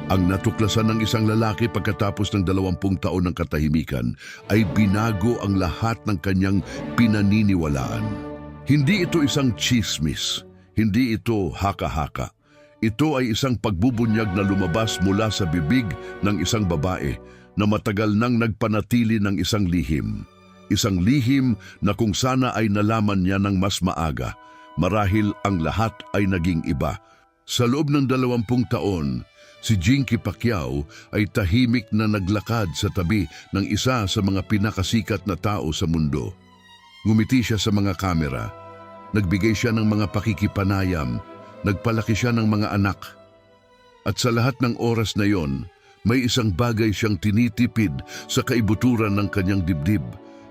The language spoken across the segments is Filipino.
Ang natuklasan ng isang lalaki pagkatapos ng 20 taon ng katahimikan ay binago ang lahat ng kanyang pinaniniwalaan. Hindi ito isang chismis, hindi ito haka-haka. Ito ay isang pagbubunyag na lumabas mula sa bibig ng isang babae na matagal nang nagpanatili ng isang lihim. Isang lihim na kung sana ay nalaman niya ng mas maaga, marahil ang lahat ay naging iba. Sa loob ng 20 taon, si Jinky Pacquiao ay tahimik na naglakad sa tabi ng isa sa mga pinakasikat na tao sa mundo. Ngumiti siya sa mga kamera, nagbigay siya ng mga pakikipanayam, nagpalaki siya ng mga anak. At sa lahat ng oras na yon, may isang bagay siyang tinitipid sa kaibuturan ng kanyang dibdib.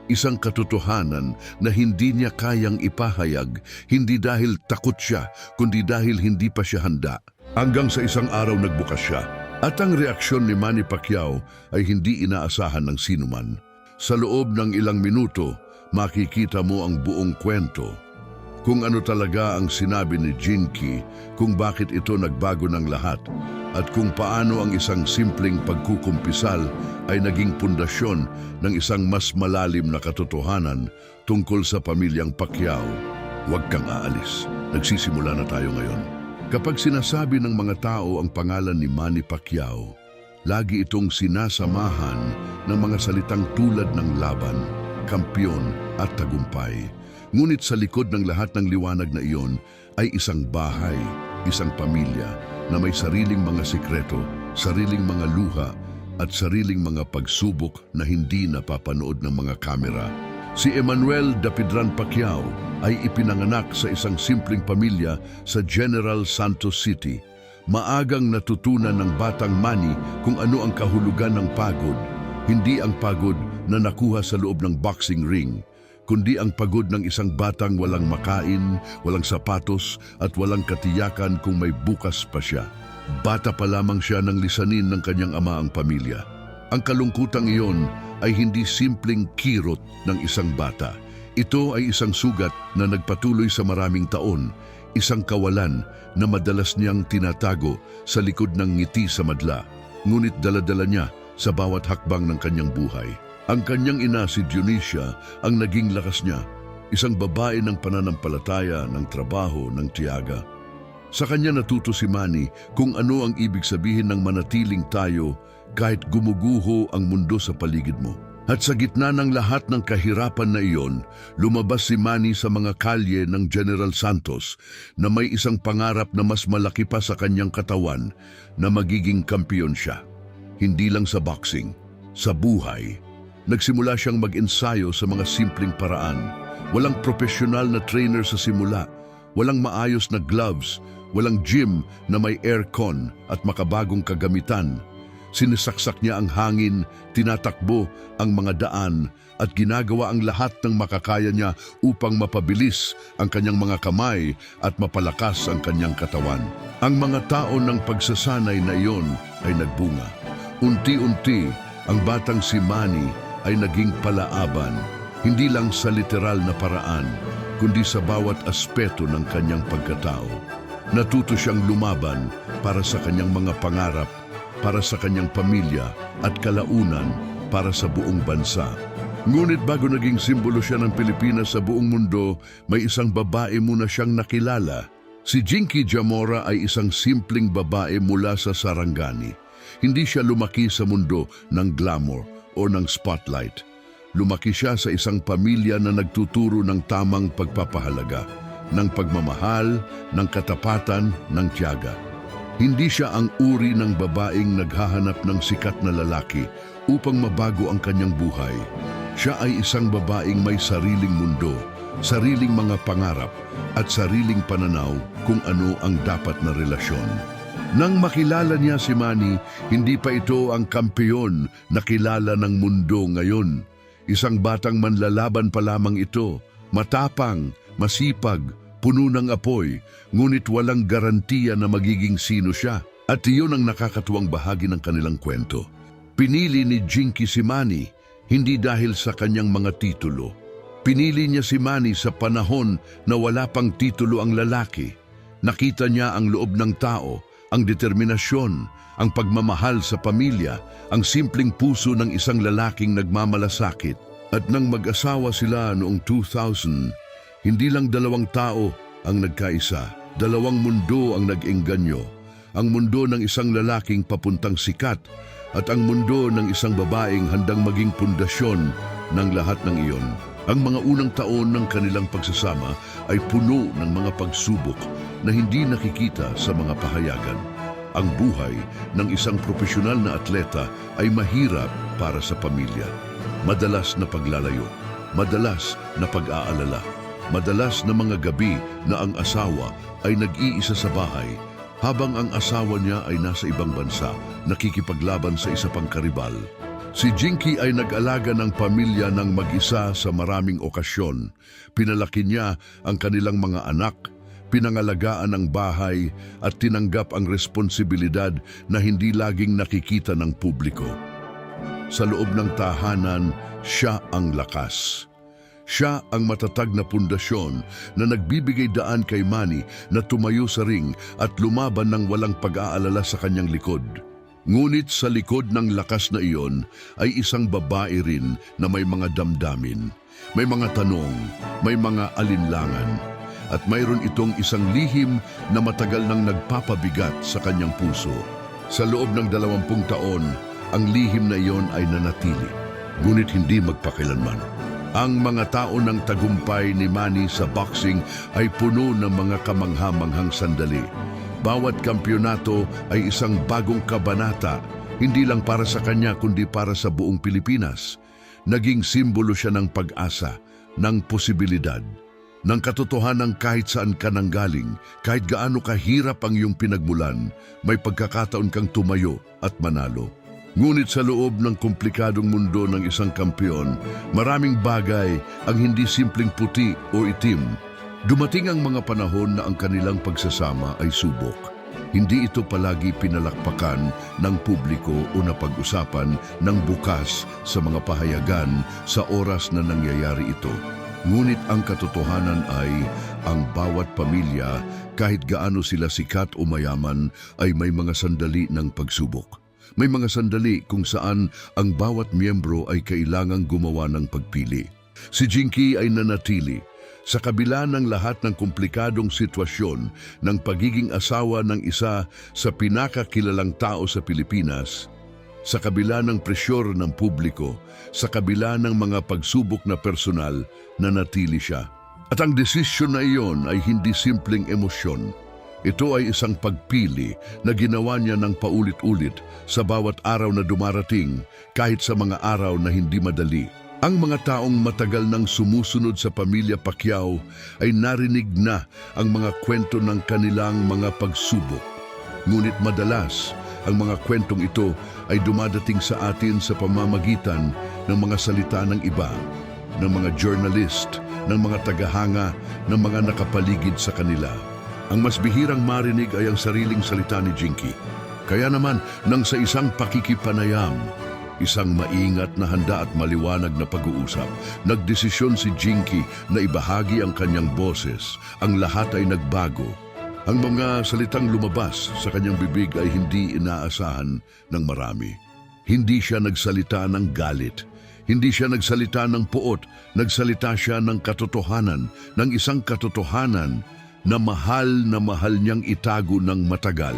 Isang katotohanan na hindi niya kayang ipahayag, hindi dahil takot siya, kundi dahil hindi pa siya handa. Hanggang sa isang araw nagbukas siya, at ang reaksyon ni Manny Pacquiao ay hindi inaasahan ng sinuman. Sa loob ng ilang minuto, makikita mo ang buong kwento. Kung ano talaga ang sinabi ni Jinky, kung bakit ito nagbago ng lahat, at kung paano ang isang simpleng pagkukumpisal ay naging pundasyon ng isang mas malalim na katotohanan tungkol sa pamilyang Pacquiao. Huwag kang aalis. Nagsisimula na tayo ngayon. Kapag sinasabi ng mga tao ang pangalan ni Manny Pacquiao, lagi itong sinasamahan ng mga salitang tulad ng laban, kampyon at tagumpay. Ngunit sa likod ng lahat ng liwanag na iyon ay isang bahay, isang pamilya na may sariling mga sikreto, sariling mga luha at sariling mga pagsubok na hindi napapanood ng mga kamera. Si Emmanuel Dapidran Pacquiao ay ipinanganak sa isang simpleng pamilya sa General Santos City. Maagang natutunan ng batang Manny kung ano ang kahulugan ng pagod, hindi ang pagod na nakuha sa loob ng boxing ring, kundi ang pagod ng isang batang walang makain, walang sapatos at walang katiyakan kung may bukas pa siya. Bata pa lamang siya nang lisanin ng kanyang ama ang pamilya. Ang kalungkutang iyon ay hindi simpleng kirot ng isang bata. Ito ay isang sugat na nagpatuloy sa maraming taon, isang kawalan na madalas niyang tinatago sa likod ng ngiti sa madla, ngunit dala-dala niya sa bawat hakbang ng kanyang buhay. Ang kanyang ina si Dionisia ang naging lakas niya, isang babae ng pananampalataya, ng trabaho, ng tiyaga. Sa kanya natuto si Manny kung ano ang ibig sabihin ng manatiling tayo kahit gumuguho ang mundo sa paligid mo. At sa gitna ng lahat ng kahirapan na iyon, lumabas si Manny sa mga kalye ng General Santos na may isang pangarap na mas malaki pa sa kanyang katawan na magiging kampiyon siya. Hindi lang sa boxing, sa buhay. Nagsimula siyang mag-ensayo sa mga simpleng paraan. Walang profesional na trainer sa simula, walang maayos na gloves, walang gym na may aircon at makabagong kagamitan. Sinisaksak niya ang hangin, tinatakbo ang mga daan at ginagawa ang lahat ng makakaya niya upang mapabilis ang kanyang mga kamay at mapalakas ang kanyang katawan. Ang mga tao ng pagsasanay na iyon ay nagbunga. Unti-unti, ang batang si Manny ay naging palaaban, hindi lang sa literal na paraan, kundi sa bawat aspeto ng kanyang pagkatao. Natuto siyang lumaban para sa kanyang mga pangarap, para sa kanyang pamilya at kalaunan para sa buong bansa. Ngunit bago naging simbolo siya ng Pilipinas sa buong mundo, may isang babae muna siyang nakilala. Si Jinky Zamora ay isang simpleng babae mula sa Sarangani. Hindi siya lumaki sa mundo ng glamour o ng spotlight. Lumaki siya sa isang pamilya na nagtuturo ng tamang pagpapahalaga, ng pagmamahal, ng katapatan, ng tiyaga. Hindi siya ang uri ng babaeng naghahanap ng sikat na lalaki upang mabago ang kanyang buhay. Siya ay isang babaeng may sariling mundo, sariling mga pangarap, at sariling pananaw kung ano ang dapat na relasyon. Nang makilala niya si Manny, hindi pa ito ang kampeyon na kilala ng mundo ngayon. Isang batang manlalaban pa lamang ito, matapang, masipag, puno ng apoy, ngunit walang garantiya na magiging sino siya. At iyon ang nakakatuwang bahagi ng kanilang kwento. Pinili ni Jinky si Manny, hindi dahil sa kanyang mga titulo. Pinili niya si Manny sa panahon na wala pang titulo ang lalaki. Nakita niya ang loob ng tao, ang determinasyon, ang pagmamahal sa pamilya, ang simpleng puso ng isang lalaking nagmamalasakit. At nang mag-asawa sila noong 2000, hindi lang dalawang tao ang nagkaisa, dalawang mundo ang nag-engganyo. Ang mundo ng isang lalaking papuntang sikat at ang mundo ng isang babaeng handang maging pundasyon ng lahat ng iyon. Ang mga unang taon ng kanilang pagsasama ay puno ng mga pagsubok na hindi nakikita sa mga pahayagan. Ang buhay ng isang profesional na atleta ay mahirap para sa pamilya. Madalas na paglalayo, madalas na pag-aalala, madalas na mga gabi na ang asawa ay nag-iisa sa bahay habang ang asawa niya ay nasa ibang bansa, nakikipaglaban sa isa pang karibal. Si Jinky ay nag-alaga ng pamilya ng mag-isa sa maraming okasyon. Pinalaki niya ang kanilang mga anak, pinangalagaan ang bahay at tinanggap ang responsibilidad na hindi laging nakikita ng publiko. Sa loob ng tahanan, siya ang lakas. Siya ang matatag na pundasyon na nagbibigay daan kay Manny na tumayo sa ring at lumaban ng walang pag-aalala sa kanyang likod. Ngunit sa likod ng lakas na iyon ay isang babae rin na may mga damdamin, may mga tanong, may mga alinlangan. At mayroon itong isang lihim na matagal nang nagpapabigat sa kanyang puso. Sa loob ng 20 taon, ang lihim na iyon ay nanatili, ngunit hindi magpakilanman. Ang mga tao ng tagumpay ni Manny sa boxing ay puno ng mga kamangha-manghang sandali. Bawat kampyonato ay isang bagong kabanata, hindi lang para sa kanya kundi para sa buong Pilipinas. Naging simbolo siya ng pag-asa, ng posibilidad, ng katotohanan kahit saan ka nanggaling, kahit gaano kahirap ang iyong pinagmulan, may pagkakataon kang tumayo at manalo. Ngunit sa loob ng komplikadong mundo ng isang kampiyon, maraming bagay ang hindi simpleng puti o itim. Dumating ang mga panahon na ang kanilang pagsasama ay subok. Hindi ito palagi pinalakpakan ng publiko o napag-usapan ng bukas sa mga pahayagan sa oras na nangyayari ito. Ngunit ang katotohanan ay ang bawat pamilya, kahit gaano sila sikat o mayaman, ay may mga sandali ng pagsubok. May mga sandali kung saan ang bawat miyembro ay kailangang gumawa ng pagpili. Si Jinky ay nanatili. Sa kabila ng lahat ng komplikadong sitwasyon ng pagiging asawa ng isa sa pinakakilalang tao sa Pilipinas, sa kabila ng presyur ng publiko, sa kabila ng mga pagsubok na personal, nanatili siya. At ang desisyon na iyon ay hindi simpleng emosyon. Ito ay isang pagpili na ginawa niya ng paulit-ulit sa bawat araw na dumarating, kahit sa mga araw na hindi madali. Ang mga taong matagal nang sumusunod sa pamilya Pacquiao ay narinig na ang mga kwento ng kanilang mga pagsubok. Ngunit madalas, ang mga kwentong ito ay dumadating sa atin sa pamamagitan ng mga salita ng iba, ng mga journalist, ng mga tagahanga, ng mga nakapaligid sa kanila. Ang mas bihirang marinig ay ang sariling salita ni Jinky. Kaya naman, nang sa isang pakikipanayam, isang maingat na handa at maliwanag na pag-uusap, nagdesisyon si Jinky na ibahagi ang kanyang boses. Ang lahat ay nagbago. Ang mga salitang lumabas sa kanyang bibig ay hindi inaasahan ng marami. Hindi siya nagsalita ng galit. Hindi siya nagsalita ng puot. Nagsalita siya ng katotohanan, ng isang katotohanan na mahal niyang itago ng matagal.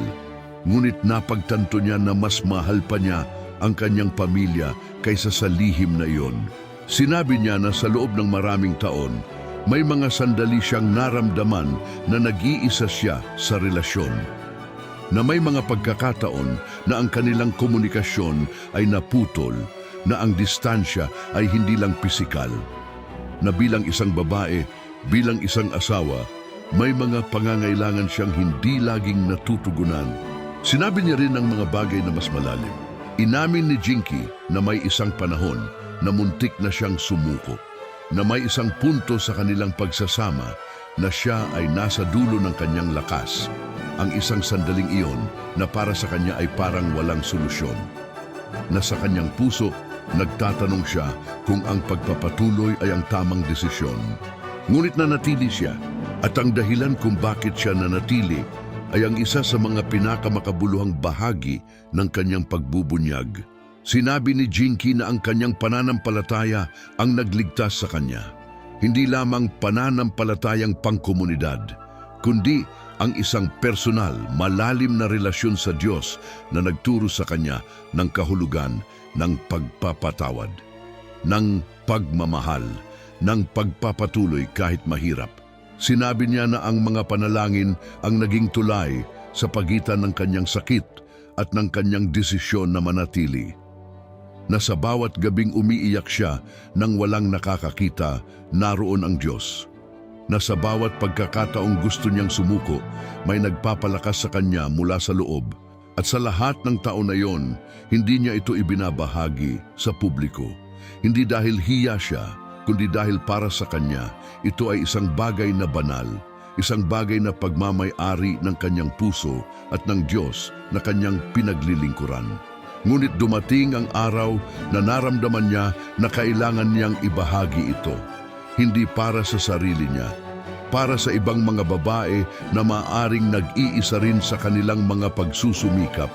Ngunit napagtanto niya na mas mahal pa niya ang kanyang pamilya kaysa sa lihim na iyon. Sinabi niya na sa loob ng maraming taon, may mga sandali siyang naramdaman na nag-iisa siya sa relasyon. Na may mga pagkakataon na ang kanilang komunikasyon ay naputol, na ang distansya ay hindi lang pisikal. Na bilang isang babae, bilang isang asawa, may mga pangangailangan siyang hindi laging natutugunan. Sinabi niya rin ang mga bagay na mas malalim. Inamin ni Jinky na may isang panahon na muntik na siyang sumuko, na may isang punto sa kanilang pagsasama na siya ay nasa dulo ng kanyang lakas. Ang isang sandaling iyon na para sa kanya ay parang walang solusyon. Na sa kanyang puso, nagtatanong siya kung ang pagpapatuloy ay ang tamang desisyon. Ngunit nanatili siya. At ang dahilan kung bakit siya nanatili ay ang isa sa mga pinakamakabuluhang bahagi ng kanyang pagbubunyag. Sinabi ni Jinky na ang kanyang pananampalataya ang nagligtas sa kanya. Hindi lamang pananampalatayang pangkomunidad, kundi ang isang personal, malalim na relasyon sa Diyos na nagturo sa kanya ng kahulugan ng pagpapatawad, ng pagmamahal, ng pagpapatuloy kahit mahirap. Sinabi niya na ang mga panalangin ang naging tulay sa pagitan ng kanyang sakit at ng kanyang desisyon na manatili. Na sa bawat gabing umiiyak siya nang walang nakakakita, naroon ang Diyos. Na sa bawat pagkakataong gusto niyang sumuko, may nagpapalakas sa kanya mula sa loob. At sa lahat ng taon na iyon, hindi niya ito ibinabahagi sa publiko. Hindi dahil hiya siya, kundi dahil para sa kanya, ito ay isang bagay na banal, isang bagay na pagmamay-ari ng kanyang puso at ng Diyos na kanyang pinaglilingkuran. Ngunit dumating ang araw na naramdaman niya na kailangan niyang ibahagi ito. Hindi para sa sarili niya, para sa ibang mga babae na maaaring nag-iisa rin sa kanilang mga pagsusumikap,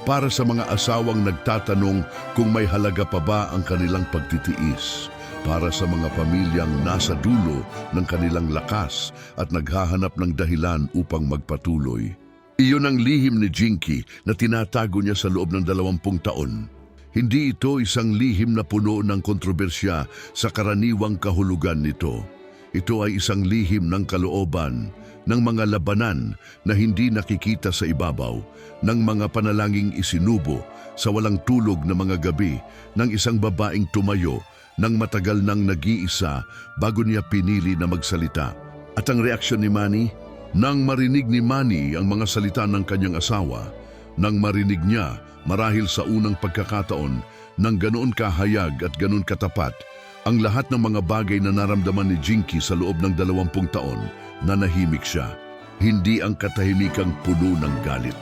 para sa mga asawang nagtatanong kung may halaga pa ba ang kanilang pagtitiis, para sa mga pamilyang nasa dulo ng kanilang lakas at naghahanap ng dahilan upang magpatuloy. Iyon ang lihim ni Jinky na tinatago niya sa loob ng 20 taon. Hindi ito isang lihim na puno ng kontrobersya sa karaniwang kahulugan nito. Ito ay isang lihim ng kalooban, ng mga labanan na hindi nakikita sa ibabaw, ng mga panalangin isinubo sa walang tulog na mga gabi, ng isang babaeng tumayo, ng matagal nang nag-iisa bago niya pinili na magsalita. At ang reaksyon ni Manny? Nang marinig ni Manny ang mga salita ng kanyang asawa, nang marinig niya marahil sa unang pagkakataon ng ganoon kahayag at ganoon katapat, ang lahat ng mga bagay na naramdaman ni Jinky sa loob ng 20 taon, nanahimik siya. Hindi ang katahimikang puno ng galit.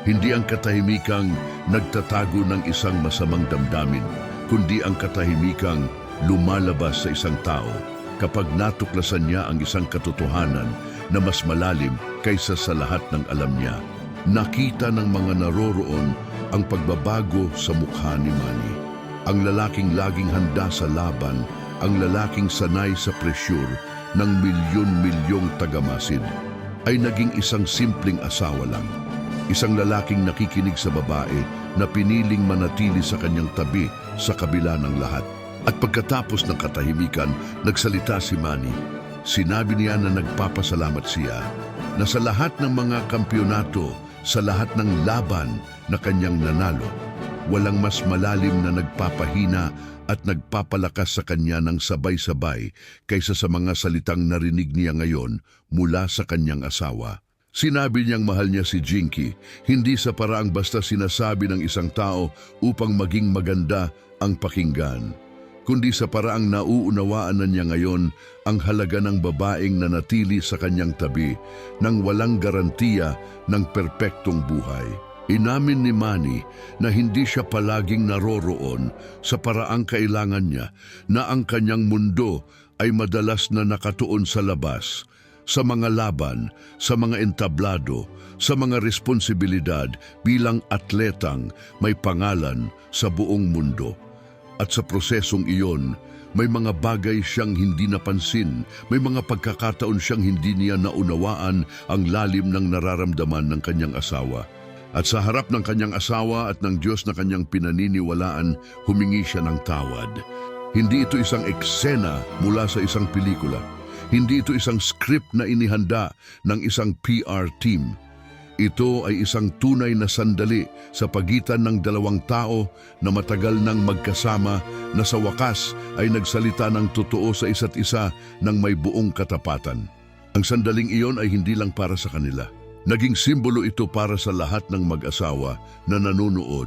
Hindi ang katahimikang nagtatago ng isang masamang damdamin, kundi ang katahimikang lumalabas sa isang tao kapag natuklasan niya ang isang katotohanan na mas malalim kaysa sa lahat ng alam niya. Nakita ng mga naroroon ang pagbabago sa mukha ni Manny. Ang lalaking laging handa sa laban, ang lalaking sanay sa presyur ng milyon-milyong tagamasid, ay naging isang simpleng asawa lang. Isang lalaking nakikinig sa babae na piniling manatili sa kanyang tabi sa kabila ng lahat. At pagkatapos ng katahimikan, nagsalita si Manny. Sinabi niya na nagpapasalamat siya na sa lahat ng mga kampyonato, sa lahat ng laban na kanyang nanalo, walang mas malalim na nagpapahina at nagpapalakas sa kanya ng sabay-sabay kaysa sa mga salitang narinig niya ngayon mula sa kanyang asawa. Sinabi niyang mahal niya si Jinky, hindi sa paraang basta sinasabi ng isang tao upang maging maganda ang pakinggan, kundi sa paraang nauunawaan na niya ngayon ang halaga ng babaeng nanatili sa kanyang tabi nang walang garantiya ng perpektong buhay. Inamin ni Manny na hindi siya palaging naroroon sa paraang kailangan niya, na ang kanyang mundo ay madalas na nakatuon sa labas, sa mga laban, sa mga entablado, sa mga responsibilidad bilang atletang may pangalan sa buong mundo. At sa prosesong iyon, may mga bagay siyang hindi napansin, may mga pagkakataon siyang hindi niya naunawaan ang lalim ng nararamdaman ng kanyang asawa. At sa harap ng kanyang asawa at ng Diyos na kanyang pinaniniwalaan, humingi siya ng tawad. Hindi ito isang eksena mula sa isang pelikula. Hindi ito isang script na inihanda ng isang PR team. Ito ay isang tunay na sandali sa pagitan ng dalawang tao na matagal nang magkasama, na sa wakas ay nagsalita ng totoo sa isa't isa ng may buong katapatan. Ang sandaling iyon ay hindi lang para sa kanila. Naging simbolo ito para sa lahat ng mag-asawa na nanonood,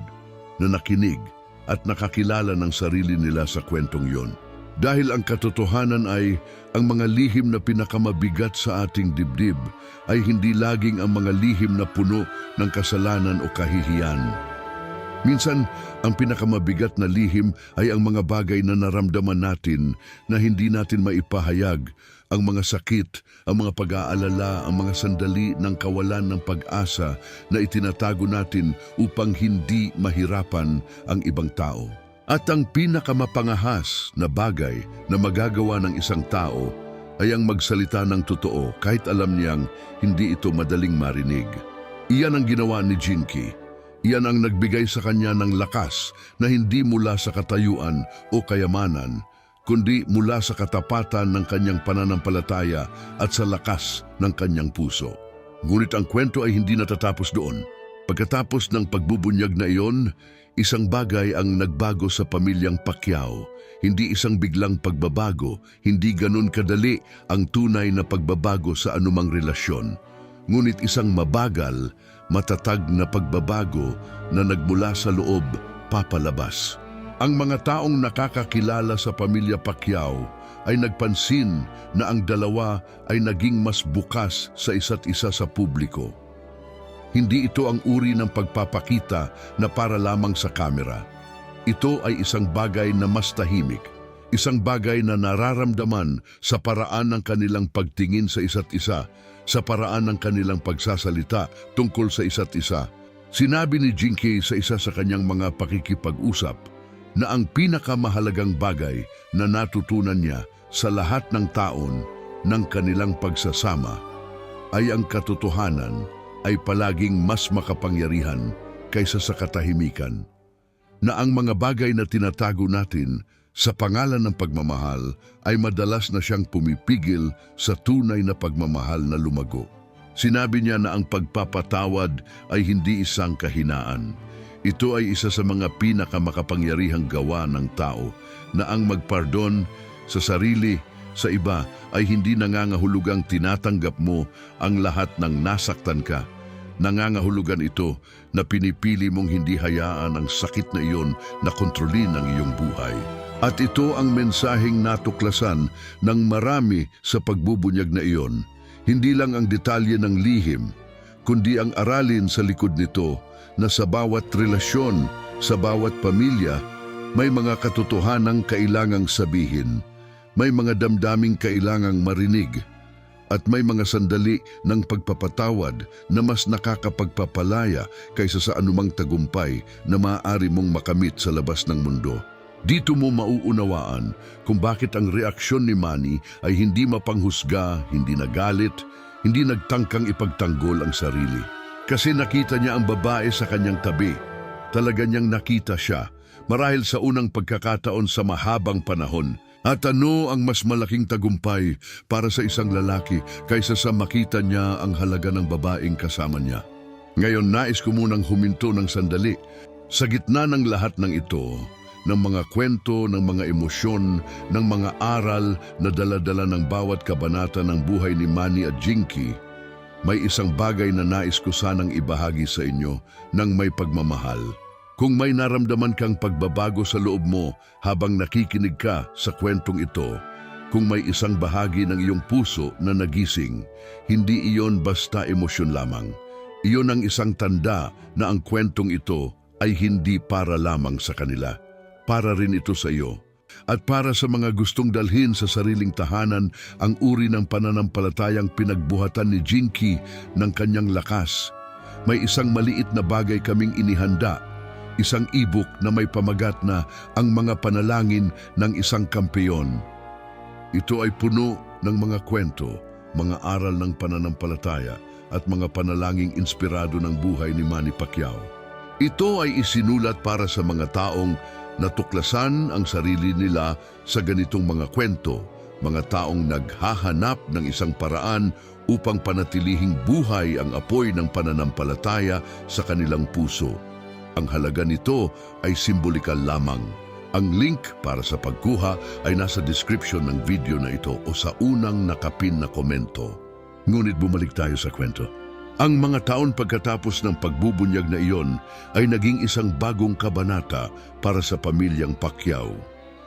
na nakinig at nakakilala ng sarili nila sa kwentong iyon. Dahil ang katotohanan ay ang mga lihim na pinakamabigat sa ating dibdib ay hindi laging ang mga lihim na puno ng kasalanan o kahihiyan. Minsan, ang pinakamabigat na lihim ay ang mga bagay na naramdaman natin na hindi natin maipahayag, ang mga sakit, ang mga pag-aalala, ang mga sandali ng kawalan ng pag-asa na itinatago natin upang hindi mahirapan ang ibang tao. At ang pinakamapangahas na bagay na magagawa ng isang tao ay ang magsalita ng totoo kahit alam niyang hindi ito madaling marinig. Iyan ang ginawa ni Jinky. Iyan ang nagbigay sa kanya ng lakas na hindi mula sa katayuan o kayamanan, kundi mula sa katapatan ng kanyang pananampalataya at sa lakas ng kanyang puso. Ngunit ang kwento ay hindi natatapos doon. Pagkatapos ng pagbubunyag na iyon, isang bagay ang nagbago sa pamilyang Pacquiao. Hindi isang biglang pagbabago, hindi ganun kadali ang tunay na pagbabago sa anumang relasyon. Ngunit isang mabagal, matatag na pagbabago na nagmula sa loob papalabas. Ang mga taong nakakakilala sa pamilya Pacquiao ay nagpansin na ang dalawa ay naging mas bukas sa isa't isa sa publiko. Hindi ito ang uri ng pagpapakita na para lamang sa kamera. Ito ay isang bagay na mas tahimik, isang bagay na nararamdaman sa paraan ng kanilang pagtingin sa isa't isa, sa paraan ng kanilang pagsasalita tungkol sa isa't isa. Sinabi ni Jinky sa isa sa kanyang mga pakikipag-usap na ang pinakamahalagang bagay na natutunan niya sa lahat ng taon ng kanilang pagsasama ay ang katotohanan ay palaging mas makapangyarihan kaysa sa katahimikan. Na ang mga bagay na tinatago natin sa pangalan ng pagmamahal ay madalas na siyang pumipigil sa tunay na pagmamahal na lumago. Sinabi niya na ang pagpapatawad ay hindi isang kahinaan. Ito ay isa sa mga pinakamakapangyarihang gawa ng tao na ang magpardon sa sarili, sa iba ay hindi nangangahulugang tinatanggap mo ang lahat ng nasaktan ka. Nangangahulugan ito na pinipili mong hindi hayaan ang sakit na iyon na kontrolin ang iyong buhay. At ito ang mensaheng natuklasan ng marami sa pagbubunyag na iyon. Hindi lang ang detalye ng lihim, kundi ang aralin sa likod nito na sa bawat relasyon, sa bawat pamilya, may mga katotohanang kailangang sabihin, may mga damdaming kailangang marinig, at may mga sandali ng pagpapatawad na mas nakakapagpapalaya kaysa sa anumang tagumpay na maaari mong makamit sa labas ng mundo. Dito mo mauunawaan kung bakit ang reaksyon ni Manny ay hindi mapanghusga, hindi nagalit, hindi nagtangkang ipagtanggol ang sarili. Kasi nakita niya ang babae sa kanyang tabi. Talaga niyang nakita siya, marahil sa unang pagkakataon sa mahabang panahon. At ano ang mas malaking tagumpay para sa isang lalaki kaysa sa makita niya ang halaga ng babaeng kasama niya? Ngayon nais ko munang huminto ng sandali. Sa gitna ng lahat ng ito, ng mga kwento, ng mga emosyon, ng mga aral na dala-dala ng bawat kabanata ng buhay ni Manny at Jinky, may isang bagay na nais ko sanang ibahagi sa inyo ng may pagmamahal. Kung may naramdaman kang pagbabago sa loob mo habang nakikinig ka sa kwentong ito, kung may isang bahagi ng iyong puso na nagising, hindi iyon basta emosyon lamang. Iyon ang isang tanda na ang kwentong ito ay hindi para lamang sa kanila. Para rin ito sa iyo. At para sa mga gustong dalhin sa sariling tahanan ang uri ng pananampalatayang pinagbuhatan ni Jinky ng kanyang lakas, may isang maliit na bagay kaming inihanda, isang ebook na may pamagat na ang mga panalangin ng isang kampeyon. Ito ay puno ng mga kwento, mga aral ng pananampalataya at mga panalangin inspirado ng buhay ni Manny Pacquiao. Ito ay isinulat para sa mga taong natuklasan ang sarili nila sa ganitong mga kwento, mga taong naghahanap ng isang paraan upang panatilihing buhay ang apoy ng pananampalataya sa kanilang puso. Ang halaga nito ay simbolikal lamang. Ang link para sa pagkuha ay nasa description ng video na ito o sa unang nakapin na komento. Ngunit bumalik tayo sa kwento. Ang mga taon pagkatapos ng pagbubunyag na iyon ay naging isang bagong kabanata para sa pamilyang Pacquiao.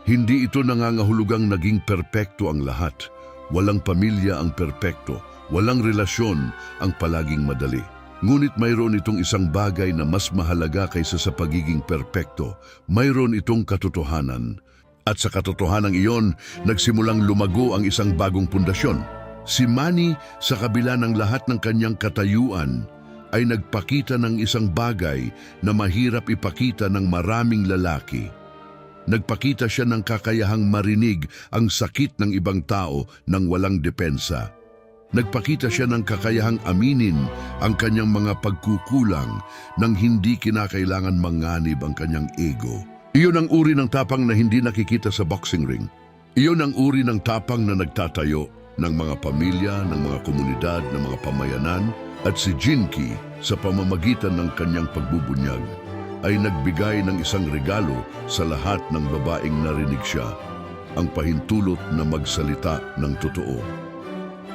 Hindi ito nangangahulugang naging perpekto ang lahat. Walang pamilya ang perpekto, walang relasyon ang palaging madali. Ngunit mayroon itong isang bagay na mas mahalaga kaysa sa pagiging perpekto. Mayroon itong katotohanan. At sa katotohanan iyon, nagsimulang lumago ang isang bagong pundasyon. Si Manny, sa kabila ng lahat ng kanyang katayuan, ay nagpakita ng isang bagay na mahirap ipakita ng maraming lalaki. Nagpakita siya ng kakayahang marinig ang sakit ng ibang tao nang walang depensa. Nagpakita siya ng kakayahang aminin ang kanyang mga pagkukulang nang hindi kinakailangan manganib ang kanyang ego. Iyon ang uri ng tapang na hindi nakikita sa boxing ring. Iyon ang uri ng tapang na nagtatayo ng mga pamilya, ng mga komunidad, ng mga pamayanan, at si Jinky sa pamamagitan ng kanyang pagbubunyag ay nagbigay ng isang regalo sa lahat ng babaeng narinig siya, ang pahintulot na magsalita ng totoo.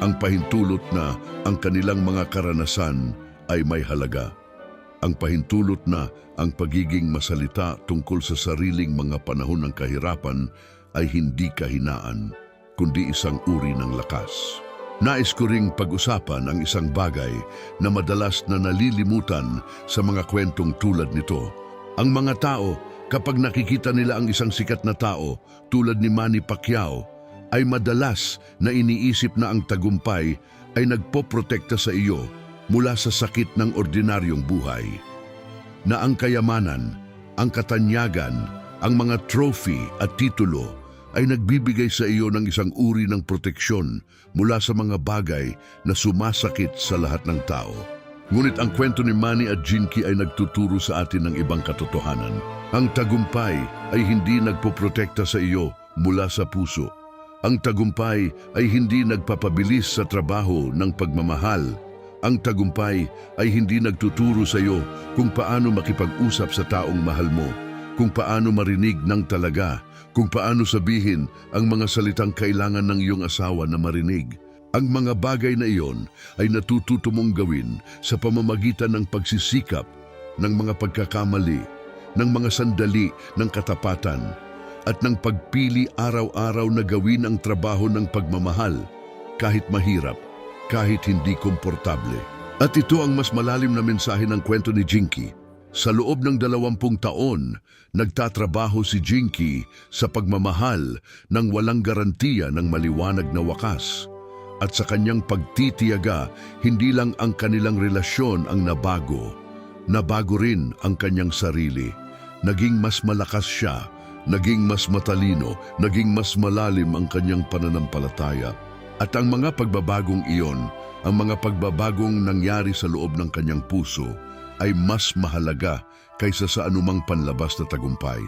Ang pahintulot na ang kanilang mga karanasan ay may halaga. Ang pahintulot na ang pagiging masalita tungkol sa sariling mga panahon ng kahirapan ay hindi kahinaan, kundi isang uri ng lakas. Nais ko ring pag-usapan ang isang bagay na madalas na nalilimutan sa mga kwentong tulad nito. Ang mga tao, kapag nakikita nila ang isang sikat na tao tulad ni Manny Pacquiao, ay madalas na iniisip na ang tagumpay ay nagpoprotekta sa iyo mula sa sakit ng ordinaryong buhay. Na ang kayamanan, ang katanyagan, ang mga trophy at titulo ay nagbibigay sa iyo ng isang uri ng proteksyon mula sa mga bagay na sumasakit sa lahat ng tao. Ngunit ang kwento ni Manny at Jinky ay nagtuturo sa atin ng ibang katotohanan. Ang tagumpay ay hindi nagpoprotekta sa iyo mula sa puso. Ang tagumpay ay hindi nagpapabilis sa trabaho ng pagmamahal. Ang tagumpay ay hindi nagtuturo sa iyo kung paano makipag-usap sa taong mahal mo, kung paano marinig ng talaga, kung paano sabihin ang mga salitang kailangan ng iyong asawa na marinig. Ang mga bagay na iyon ay natututo mong gawin sa pamamagitan ng pagsisikap, ng mga pagkakamali, ng mga sandali ng katapatan, at ng pagpili araw-araw na gawin ang trabaho ng pagmamahal, kahit mahirap, kahit hindi komportable. At ito ang mas malalim na mensahe ng kwento ni Jinky. Sa loob ng 20 taon, nagtatrabaho si Jinky sa pagmamahal ng walang garantiya ng maliwanag na wakas. At sa kanyang pagtitiyaga, hindi lang ang kanilang relasyon ang nabago rin ang kanyang sarili. Naging mas malakas siya, naging mas matalino, naging mas malalim ang kanyang pananampalataya. At ang mga pagbabagong iyon, ang mga pagbabagong nangyari sa loob ng kanyang puso, ay mas mahalaga kaysa sa anumang panlabas na tagumpay.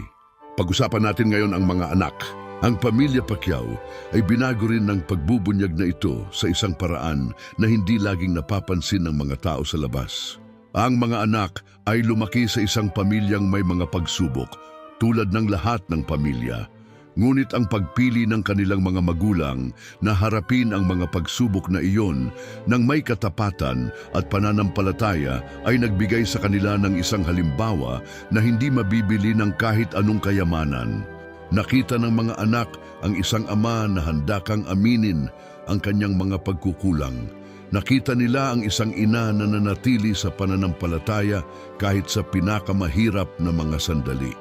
Pag-usapan natin ngayon ang mga anak. Ang pamilya Pacquiao ay binago rin ng pagbubunyag na ito sa isang paraan na hindi laging napapansin ng mga tao sa labas. Ang mga anak ay lumaki sa isang pamilyang may mga pagsubok, tulad ng lahat ng pamilya. Ngunit ang pagpili ng kanilang mga magulang na harapin ang mga pagsubok na iyon ng may katapatan at pananampalataya ay nagbigay sa kanila ng isang halimbawa na hindi mabibili ng kahit anong kayamanan. Nakita ng mga anak ang isang ama na handa kang aminin ang kanyang mga pagkukulang. Nakita nila ang isang ina na nanatili sa pananampalataya kahit sa pinakamahirap na mga sandali.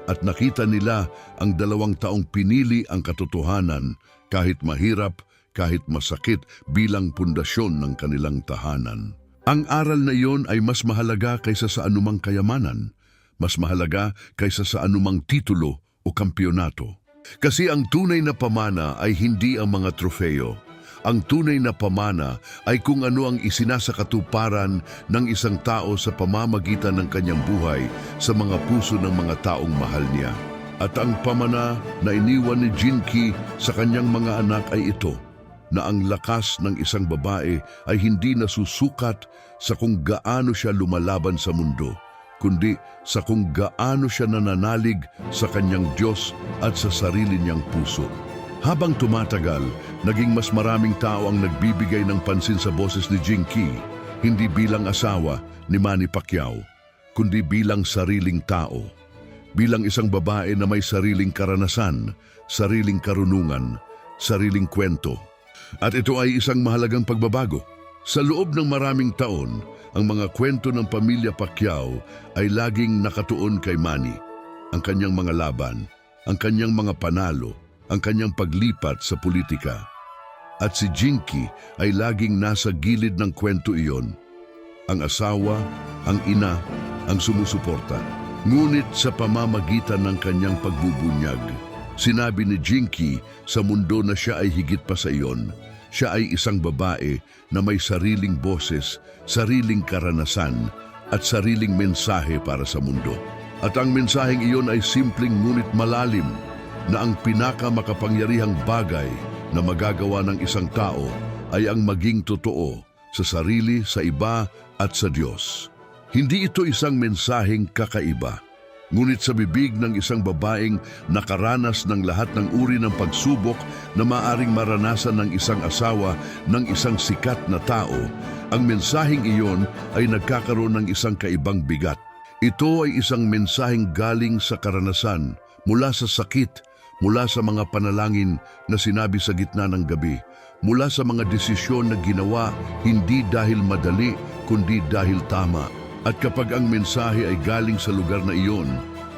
At nakita nila ang 2 taong pinili ang katotohanan kahit mahirap, kahit masakit bilang pundasyon ng kanilang tahanan. Ang aral na iyon ay mas mahalaga kaysa sa anumang kayamanan, mas mahalaga kaysa sa anumang titulo o kampyonato. Kasi ang tunay na pamana ay hindi ang mga trofeo. Ang tunay na pamana ay kung ano ang isinasakatuparan ng isang tao sa pamamagitan ng kanyang buhay sa mga puso ng mga taong mahal niya. At ang pamana na iniwan ni Jinky sa kanyang mga anak ay ito, na ang lakas ng isang babae ay hindi nasusukat sa kung gaano siya lumalaban sa mundo, kundi sa kung gaano siya nananalig sa kanyang Diyos at sa sarili niyang puso. Habang tumatagal, naging mas maraming tao ang nagbibigay ng pansin sa boses ni Jinky, hindi bilang asawa ni Manny Pacquiao, kundi bilang sariling tao. Bilang isang babae na may sariling karanasan, sariling karunungan, sariling kwento. At ito ay isang mahalagang pagbabago. Sa loob ng maraming taon, ang mga kwento ng pamilya Pacquiao ay laging nakatuon kay Manny, ang kanyang mga laban, ang kanyang mga panalo, ang kanyang paglipat sa politika. At si Jinky ay laging nasa gilid ng kwento iyon. Ang asawa, ang ina, ang sumusuporta. Ngunit sa pamamagitan ng kanyang pagbubunyag, sinabi ni Jinky sa mundo na siya ay higit pa sa iyon. Siya ay isang babae na may sariling boses, sariling karanasan, at sariling mensahe para sa mundo. At ang mensaheng iyon ay simpleng ngunit malalim, na ang pinakamakapangyarihang bagay na magagawa ng isang tao ay ang maging totoo sa sarili, sa iba at sa Diyos. Hindi ito isang mensaheng kakaiba, ngunit sa bibig ng isang babaeng nakaranas ng lahat ng uri ng pagsubok na maaring maranasan ng isang asawa ng isang sikat na tao, ang mensaheng iyon ay nagkakaroon ng isang kaibang bigat. Ito ay isang mensaheng galing sa karanasan, mula sa sakit, mula sa mga panalangin na sinabi sa gitna ng gabi, mula sa mga desisyon na ginawa hindi dahil madali kundi dahil tama. At kapag ang mensahe ay galing sa lugar na iyon,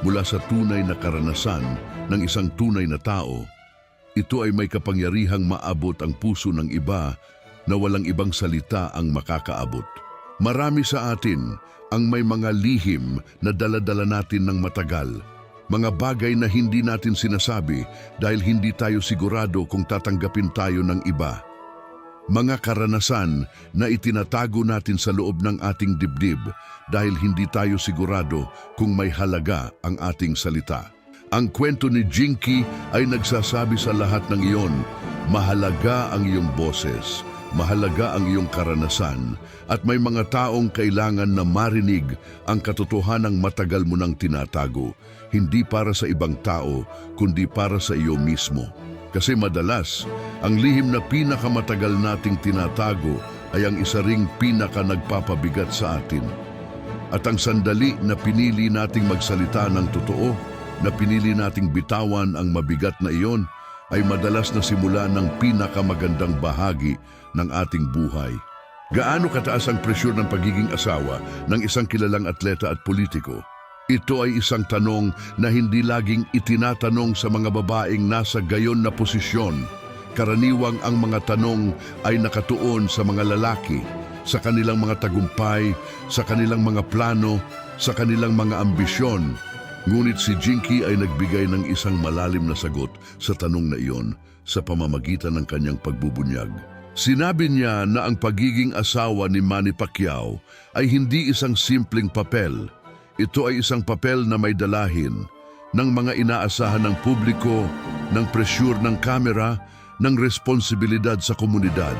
mula sa tunay na karanasan ng isang tunay na tao, ito ay may kapangyarihang maabot ang puso ng iba na walang ibang salita ang makakaabot. Marami sa atin ang may mga lihim na dala-dala natin ng matagal, mga bagay na hindi natin sinasabi dahil hindi tayo sigurado kung tatanggapin tayo ng iba. Mga karanasan na itinatago natin sa loob ng ating dibdib dahil hindi tayo sigurado kung may halaga ang ating salita. Ang kwento ni Jinky ay nagsasabi sa lahat ng iyon, mahalaga ang iyong boses, mahalaga ang iyong karanasan, at may mga taong kailangan na marinig ang katotohanang matagal mo nang tinatago, hindi para sa ibang tao, kundi para sa iyo mismo. Kasi madalas, ang lihim na pinakamatagal nating tinatago ay ang isa ring pinaka nagpapabigat sa atin. At ang sandali na pinili nating magsalita ng totoo, na pinili nating bitawan ang mabigat na iyon, ay madalas na simula ng pinakamagandang bahagi ng ating buhay. Gaano kataas ang presyon ng pagiging asawa ng isang kilalang atleta at politiko? Ito ay isang tanong na hindi laging itinatanong sa mga babaeng nasa gayon na posisyon. Karaniwang ang mga tanong ay nakatuon sa mga lalaki, sa kanilang mga tagumpay, sa kanilang mga plano, sa kanilang mga ambisyon. Ngunit si Jinky ay nagbigay ng isang malalim na sagot sa tanong na iyon sa pamamagitan ng kanyang pagbubunyag. Sinabi niya na ang pagiging asawa ni Manny Pacquiao ay hindi isang simpleng papel. Ito ay isang papel na may dalahin ng mga inaasahan ng publiko, ng presyur ng kamera, ng responsibilidad sa komunidad.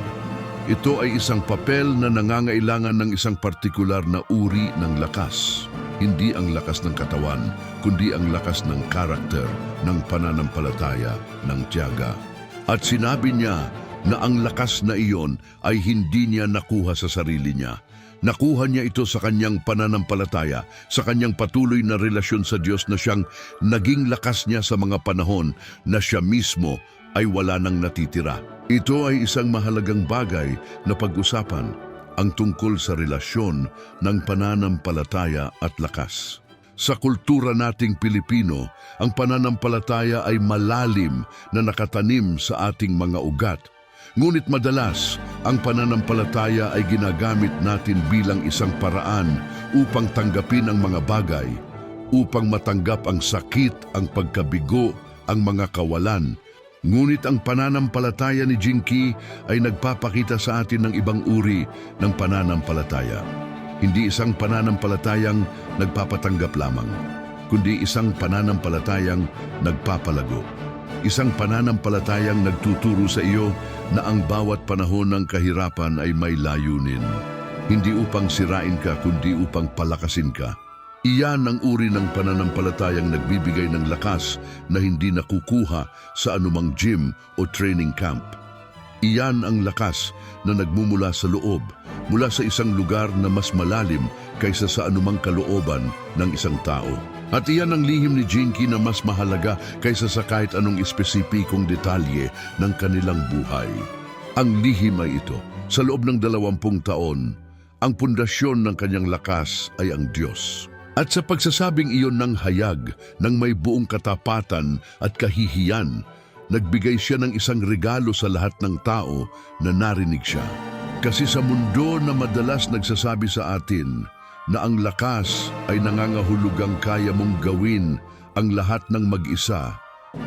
Ito ay isang papel na nangangailangan ng isang partikular na uri ng lakas. Hindi ang lakas ng katawan, kundi ang lakas ng karakter, ng pananampalataya, ng tiyaga. At sinabi niya na ang lakas na iyon ay hindi niya nakuha sa sarili niya. Nakuha niya ito sa kanyang pananampalataya, sa kanyang patuloy na relasyon sa Diyos na siyang naging lakas niya sa mga panahon na siya mismo ay wala nang natitira. Ito ay isang mahalagang bagay na pag-usapan, ang tungkol sa relasyon ng pananampalataya at lakas. Sa kultura nating Pilipino, ang pananampalataya ay malalim na nakatanim sa ating mga ugat. Ngunit madalas, ang pananampalataya ay ginagamit natin bilang isang paraan upang tanggapin ang mga bagay, upang matanggap ang sakit, ang pagkabigo, ang mga kawalan. Ngunit ang pananampalataya ni Jinky ay nagpapakita sa atin ng ibang uri ng pananampalataya. Hindi isang pananampalatayang nagpapatanggap lamang, kundi isang pananampalatayang nagpapalago. Isang pananampalatayang nagtuturo sa iyo na ang bawat panahon ng kahirapan ay may layunin. Hindi upang sirain ka, kundi upang palakasin ka. Iyan ang uri ng pananampalatayang nagbibigay ng lakas na hindi nakukuha sa anumang gym o training camp. Iyan ang lakas na nagmumula sa loob, mula sa isang lugar na mas malalim kaysa sa anumang kalooban ng isang tao. At iyan ang lihim ni Jinky na mas mahalaga kaysa sa kahit anong espesipikong detalye ng kanilang buhay. Ang lihim ay ito. Sa loob ng 20 taon, ang pundasyon ng kanyang lakas ay ang Diyos. At sa pagsasabing iyon ng hayag ng may buong katapatan at kahihiyan, nagbigay siya ng isang regalo sa lahat ng tao na narinig siya. Kasi sa mundo na madalas nagsasabi sa atin na ang lakas ay nangangahulugang kaya mong gawin ang lahat ng mag-isa,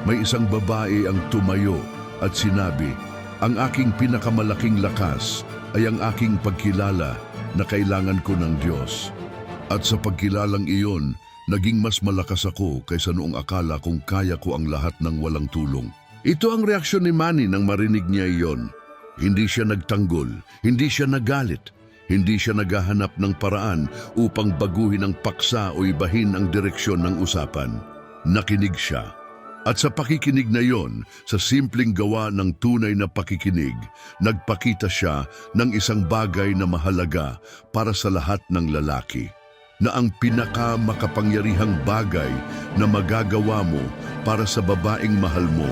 may isang babae ang tumayo at sinabi, "Ang aking pinakamalaking lakas ay ang aking pagkilala na kailangan ko ng Diyos." At sa pagkilalang iyon, naging mas malakas ako kaysa noong akala kong kaya ko ang lahat ng walang tulong. Ito ang reaksyon ni Manny nang marinig niya iyon. Hindi siya nagtanggol, hindi siya nagalit, hindi siya naghahanap ng paraan upang baguhin ang paksa o ibahin ang direksyon ng usapan. Nakinig siya. At sa pakikinig na iyon, sa simpleng gawa ng tunay na pakikinig, nagpakita siya ng isang bagay na mahalaga para sa lahat ng lalaki. Na ang pinakamakapangyarihang bagay na magagawa mo para sa babaeng mahal mo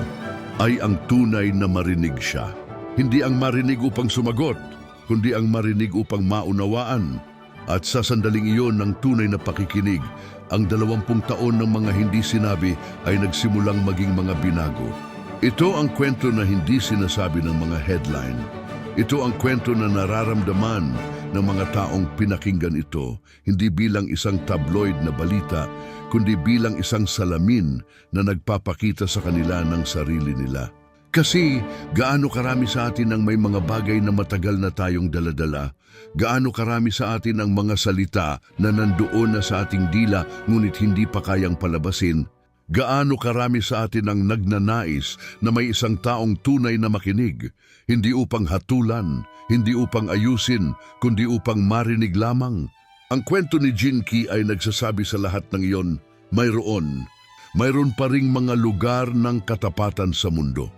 ay ang tunay na marinig siya. Hindi ang marinig upang sumagot, kundi ang marinig upang maunawaan. At sa sandaling iyon ng tunay na pakikinig, ang 20 taon ng mga hindi sinabi ay nagsimulang maging mga binago. Ito ang kwento na hindi sinasabi ng mga headline. Ito ang kwento na nararamdaman ng mga taong pinakinggan ito, hindi bilang isang tabloid na balita, kundi bilang isang salamin na nagpapakita sa kanila ng sarili nila. Kasi gaano karami sa atin ang may mga bagay na matagal na tayong daladala, gaano karami sa atin ang mga salita na nandoon na sa ating dila ngunit hindi pa kayang palabasin, gaano karami sa atin ang nagnanais na may isang taong tunay na makinig, hindi upang hatulan, hindi upang ayusin, kundi upang marinig lamang. Ang kwento ni Jinky ay nagsasabi sa lahat ng iyon, mayroon pa ring mga lugar ng katapatan sa mundo.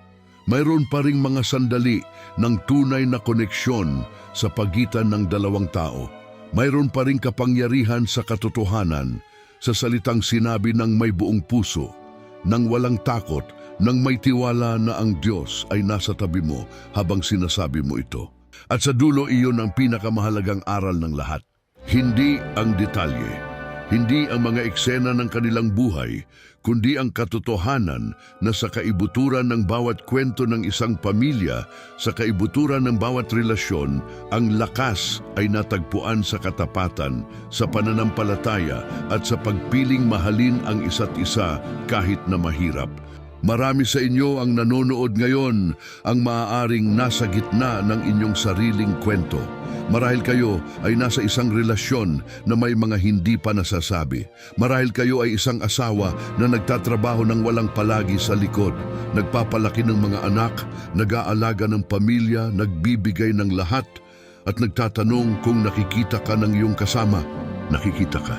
Mayroon pa ring mga sandali ng tunay na koneksyon sa pagitan ng dalawang tao. Mayroon pa ring kapangyarihan sa katotohanan, sa salitang sinabi ng may buong puso, nang walang takot, nang may tiwala na ang Diyos ay nasa tabi mo habang sinasabi mo ito. At sa dulo iyon ang pinakamahalagang aral ng lahat. Hindi ang detalye, hindi ang mga eksena ng kanilang buhay, kundi ang katotohanan na sa kaibuturan ng bawat kwento ng isang pamilya, sa kaibuturan ng bawat relasyon, ang lakas ay natagpuan sa katapatan, sa pananampalataya at sa pagpiling mahalin ang isa't isa kahit na mahirap. Marami sa inyo ang nanonood ngayon ang maaaring nasa gitna ng inyong sariling kwento. Marahil kayo ay nasa isang relasyon na may mga hindi pa nasasabi. Marahil kayo ay isang asawa na nagtatrabaho ng walang palagi sa likod, nagpapalaki ng mga anak, nag-aalaga ng pamilya, nagbibigay ng lahat, at nagtatanong kung nakikita ka ng iyong kasama. Nakikita ka.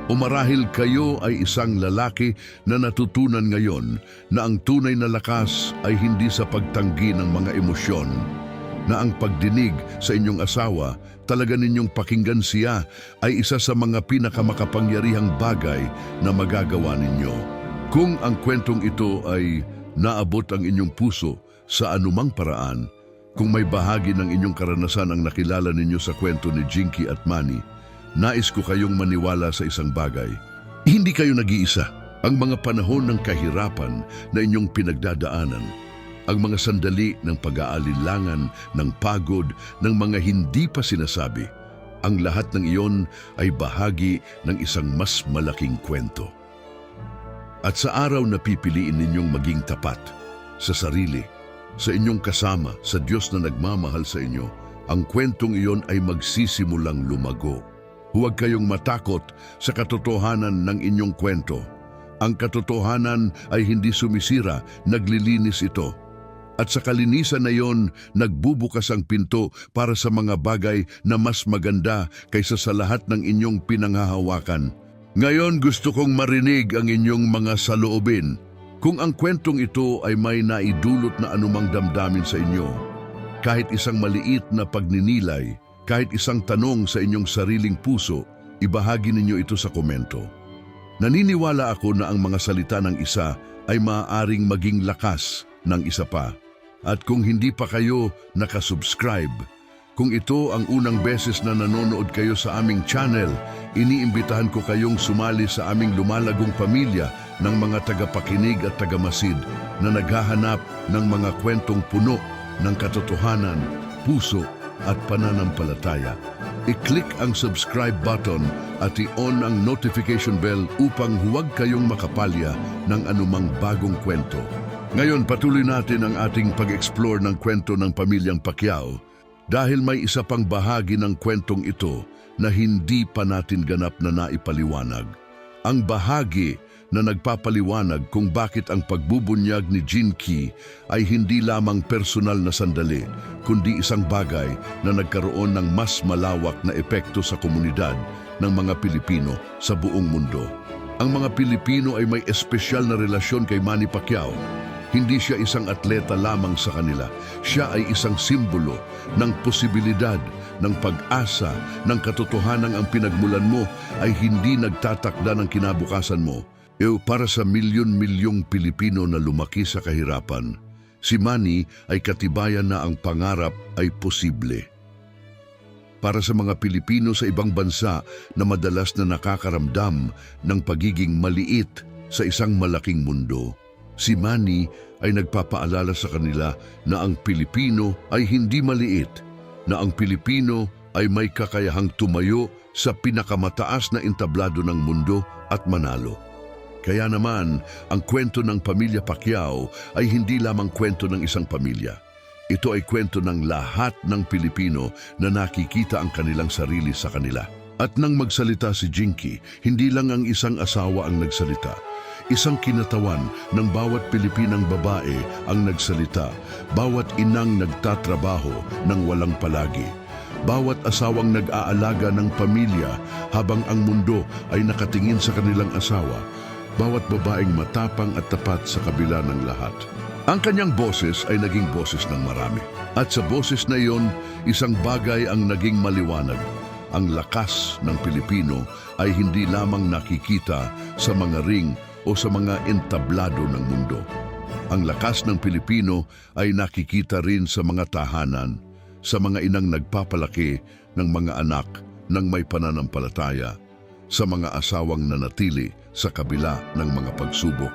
O marahil kayo ay isang lalaki na natutunan ngayon na ang tunay na lakas ay hindi sa pagtanggi ng mga emosyon, na ang pagdinig sa inyong asawa, talaga ninyong pakinggan siya, ay isa sa mga pinakamakapangyarihang bagay na magagawa ninyo. Kung ang kwentong ito ay naabot ang inyong puso sa anumang paraan, kung may bahagi ng inyong karanasan ang nakilala ninyo sa kwento ni Jinky at Manny, nais ko kayong maniwala sa isang bagay. Hindi kayo nag-iisa. Ang mga panahon ng kahirapan na inyong pinagdadaanan, ang mga sandali ng pag-aalinlangan, ng pagod, ng mga hindi pa sinasabi, ang lahat ng iyon ay bahagi ng isang mas malaking kwento. At sa araw na pipiliin ninyong maging tapat sa sarili, sa inyong kasama, sa Diyos na nagmamahal sa inyo, ang kwentong iyon ay magsisimulang lumago. Huwag kayong matakot sa katotohanan ng inyong kwento. Ang katotohanan ay hindi sumisira, naglilinis ito. At sa kalinisan na iyon, nagbubukas ang pinto para sa mga bagay na mas maganda kaysa sa lahat ng inyong pinanghahawakan. Ngayon gusto kong marinig ang inyong mga saloobin. Kung ang kwentong ito ay may naidulot na anumang damdamin sa inyo, kahit isang maliit na pagninilay, kahit isang tanong sa inyong sariling puso, ibahagi ninyo ito sa komento. Naniniwala ako na ang mga salita ng isa ay maaaring maging lakas ng isa pa. At kung hindi pa kayo nakasubscribe, Kung ito ang unang beses na nanonood kayo sa aming channel, iniimbitahan ko kayong sumali sa aming lumalagong pamilya ng mga tagapakinig at tagamasid na naghahanap ng mga kwentong puno ng katotohanan, puso at pananampalataya. I-click ang subscribe button at i-on ang notification bell upang huwag kayong makapalya ng anumang bagong kwento. Ngayon, patuloy natin ang ating pag-explore ng kwento ng pamilyang Pacquiao dahil may isa pang bahagi ng kwentong ito na hindi pa natin ganap na naipaliwanag. Ang bahagi na nagpapaliwanag kung bakit ang pagbubunyag ni Jinky ay hindi lamang personal na sandali, kundi isang bagay na nagkaroon ng mas malawak na epekto sa komunidad ng mga Pilipino sa buong mundo. Ang mga Pilipino ay may espesyal na relasyon kay Manny Pacquiao. Hindi siya isang atleta lamang sa kanila. Siya ay isang simbolo ng posibilidad, ng pag-asa, ng katotohanan ang pinagmulan mo ay hindi nagtatakda ng kinabukasan mo. Para sa milyon-milyong Pilipino na lumaki sa kahirapan, si Manny ay katibayan na ang pangarap ay posible. Para sa mga Pilipino sa ibang bansa na madalas na nakakaramdam ng pagiging maliit sa isang malaking mundo, si Manny ay nagpapaalala sa kanila na ang Pilipino ay hindi maliit, na ang Pilipino ay may kakayahang tumayo sa pinakamataas na entablado ng mundo at manalo. Kaya naman, ang kwento ng pamilya Pacquiao ay hindi lamang kwento ng isang pamilya. Ito ay kwento ng lahat ng Pilipino na nakikita ang kanilang sarili sa kanila. At nang magsalita si Jinky, hindi lang ang isang asawa ang nagsalita. Isang kinatawan ng bawat Pilipinang babae ang nagsalita, bawat inang nagtatrabaho ng walang palagi, bawat asawang nag-aalaga ng pamilya habang ang mundo ay nakatingin sa kanilang asawa, bawat babaeng matapang at tapat sa kabila ng lahat. Ang kanyang boses ay naging boses ng marami. At sa boses na iyon, isang bagay ang naging maliwanag. Ang lakas ng Pilipino ay hindi lamang nakikita sa mga ring o sa mga entablado ng mundo. Ang lakas ng Pilipino ay nakikita rin sa mga tahanan, sa mga inang nagpapalaki ng mga anak ng may pananampalataya, sa mga asawang nanatili sa kabila ng mga pagsubok,